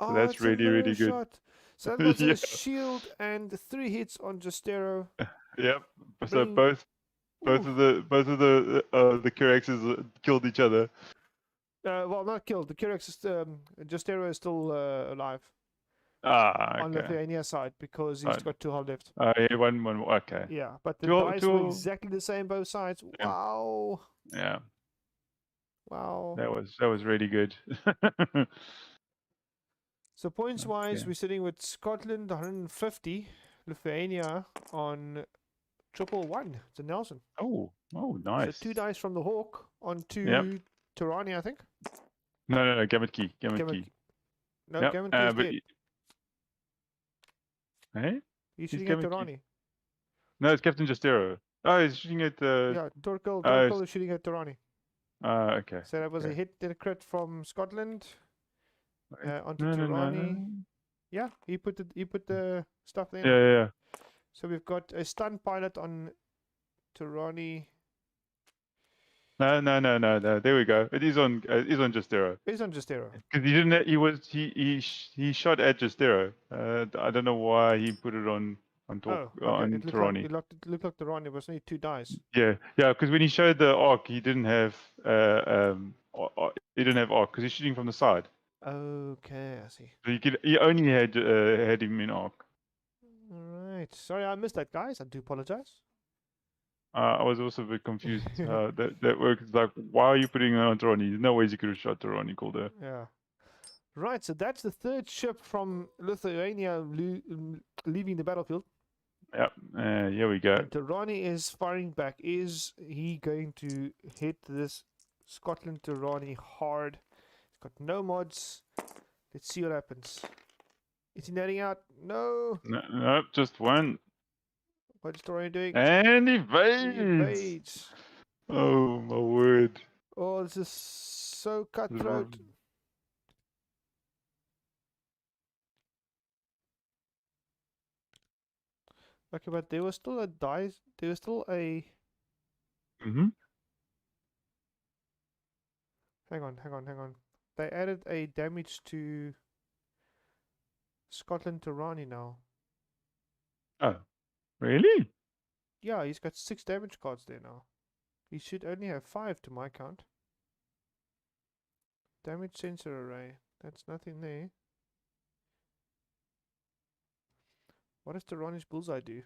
So
Oh,
that's
it's
really,
a mirror
really good.
shot. So that was
Yeah.
a shield and 3 hits on Jostero.
Yep. So
Bring-
both
Oof.
of the Kiraxes killed each other.
Well, not killed. The Kirax is Jostero is still alive on
Okay.
Lithuania side because he's got 2 hull left.
Yeah, one. Okay.
Yeah, but the
Two-
dice were
two-
exactly the same both sides.
Yeah.
Wow.
Yeah,
Wow.
that was really good.
So points wise,
Okay.
we're sitting with Scotland 150, Lithuania on 111. It's a Nelson.
Oh, nice.
So 2 dice from the Hawk onto
Yep.
Tarani, I think.
No, Gamut Key.
No,
Yep,
Gavin Key's
but
dead.
Hey?
He's
he's
shooting at
Gavin Key.
Tarani.
No, it's Captain Justero. Oh, he's shooting at
Yeah, Torkel is shooting at Tarani.
Okay.
So that was a
Okay.
hit and a crit from Scotland onto
No.
Tarani. Yeah, he put the stuff there.
Yeah.
So we've got a stun pilot on Tarani.
No. There we go. It is on Justero.
It's on Justero.
Because he didn't. He shot at Justero. I don't know why he put it on
Okay. It
Tarani.
looked like Tarani. It was only 2 dice.
Yeah. Because when he showed the arc, he didn't have arc because he's shooting from the side.
Okay, I see.
So he only had him in arc.
Alright. Sorry, I missed that, guys. I do apologize.
I was also a bit confused. That works. It's like, why are you putting it on Tarani? There's no ways you could have shot Tarani called her.
Yeah. Right, so that's the 3rd ship from Lithuania leaving the battlefield.
Yep. Here we go.
And Tarani is firing back. Is he going to hit this Scotland Tarani hard? He's got no mods. Let's see what happens. Is he netting out? No.
Nope, just one.
What's Tarani doing?
And he
He
evades.
evades.
Oh my word.
Oh, this is so cutthroat. Okay, but there was still a dice. There was still a.
Mm-hmm.
Hang on. They added a damage to Scotland Tarani now.
Oh, really?
Yeah, he's got 6 damage cards there now. He should only have 5 to my count. Damage sensor array. That's nothing there. What does Tirani's bullseye do?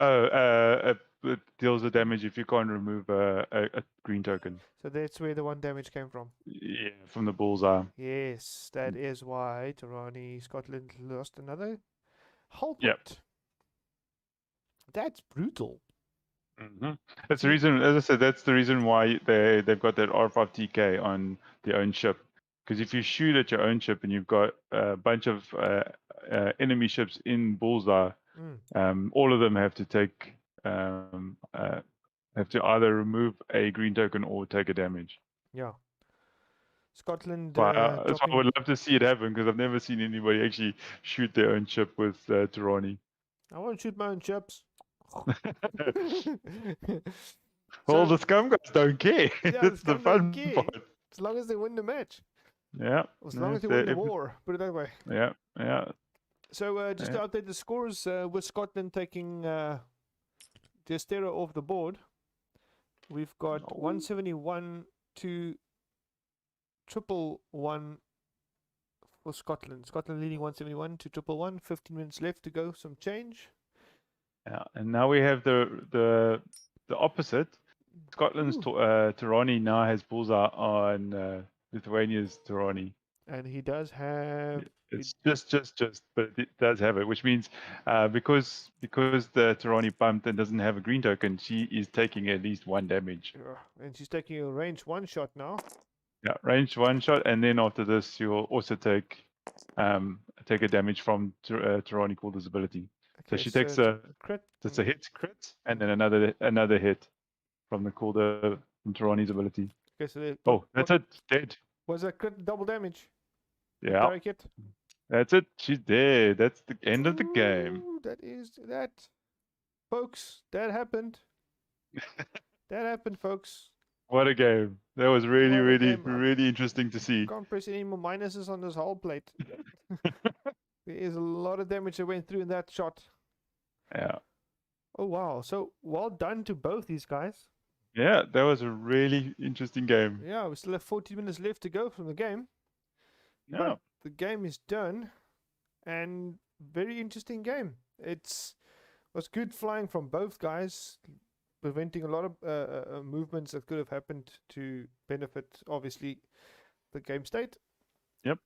It deals the damage if you can't remove a green token.
So that's where the 1 damage came from.
Yeah, from the bullseye.
Yes, that is why Tirani Scotland lost another hull point.
Yep.
That's brutal.
That's the reason, as I said, that's the reason why they've got that R5TK on their own ship. Because if you shoot at your own ship and you've got a bunch of enemy ships in bullseye, all of them have to take have to either remove a green token or take a damage.
Yeah. Scotland.
But that's why I would love to see it happen because I've never seen anybody actually shoot their own ship with Tirani.
I won't shoot my own ships.
Well, the scum guys don't care.
Yeah,
That's the fun part.
As long as they win the match.
Yeah.
As long as they win the war. Put it that way.
Yeah, yeah.
So just to update the scores, with Scotland taking Destera off the board, we've got 171 to 111 for Scotland. Scotland leading 171 to 111. 15 minutes left to go. Some change.
Yeah, and now we have the opposite. Scotland's Tirani now has bullseye on Lithuania's Tirani.
And he does have.
It's just, but it does have it, which means because the Tirani bumped and doesn't have a green token, she is taking at least 1 damage.
And she's taking a range 1 shot now.
Yeah, range 1 shot, and then after this, she will also take a damage from Tirani Calder's ability. Okay, so she takes a crit. It's a hit crit, and then another hit from the Calder from Tirani's ability.
Okay, so
that's it. Dead.
Was a crit double damage?
Yeah. That's it. She's dead. That's the end of the game.
That is that, folks. That happened. That happened, folks.
What a game! That was really interesting to see.
Can't press any more minuses on this whole plate. There is a lot of damage that went through in that shot.
Yeah.
Oh wow! So well done to both these guys.
Yeah, that was a really interesting game.
Yeah, we still have 40 minutes left to go from the game.
Yeah.
But the game is done, and very interesting game. Was good flying from both guys, preventing a lot of movements that could have happened to benefit, obviously, the game state.
Yep.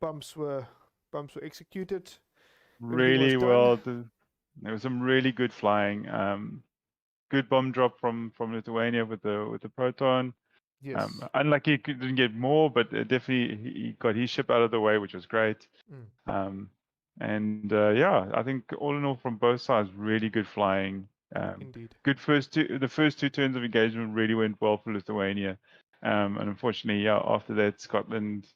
Bumps were executed
really well. There was some really good flying. Good bomb drop from Lithuania with the proton.
Yes.
Unlucky he didn't get more, but definitely he got his ship out of the way, which was great. Yeah, I think all in all from both sides, really good flying.
Indeed.
Good the first 2 turns of engagement really went well for Lithuania. And unfortunately, after that, Scotland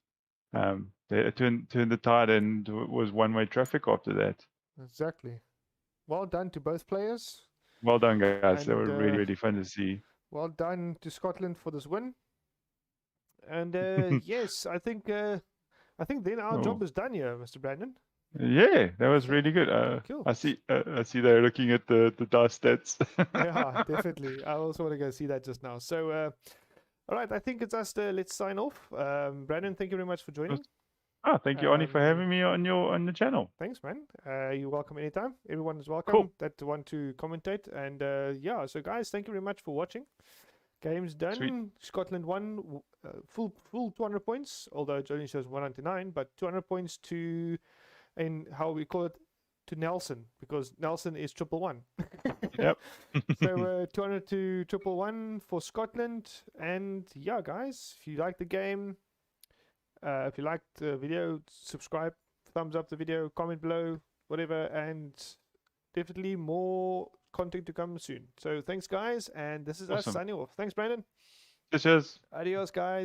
they turned the tide and was one-way traffic after that.
Exactly. Well done to both players.
Well done, guys. They were really fun to see.
Well done to Scotland for this win. And yes, I think then our job is done here, Mr. Brandon.
Yeah, that was really good.
Cool.
I see they're looking at the dice stats.
Yeah, definitely. I also want to go see that just now. So, all right, I think it's us. Let's sign off. Brandon, thank you very much for joining.
Thank you, Ani, for having me on the channel.
Thanks, man. You're welcome anytime. Everyone is welcome.
Cool.
That want to commentate. And yeah, so guys, thank you very much for watching. Game's done.
Sweet.
Scotland won full 200 points, although it only shows 199, but 200 points to, in how we call it, to Nelson, because Nelson is 111.
Yep.
So 200 to 111 for Scotland. And yeah, guys, if you like the game, if you liked the video, subscribe, thumbs up the video, comment below, whatever, and definitely more content to come soon. So thanks, guys, and this is us signing off. Thanks, Brandon.
Cheers.
Adios, guys.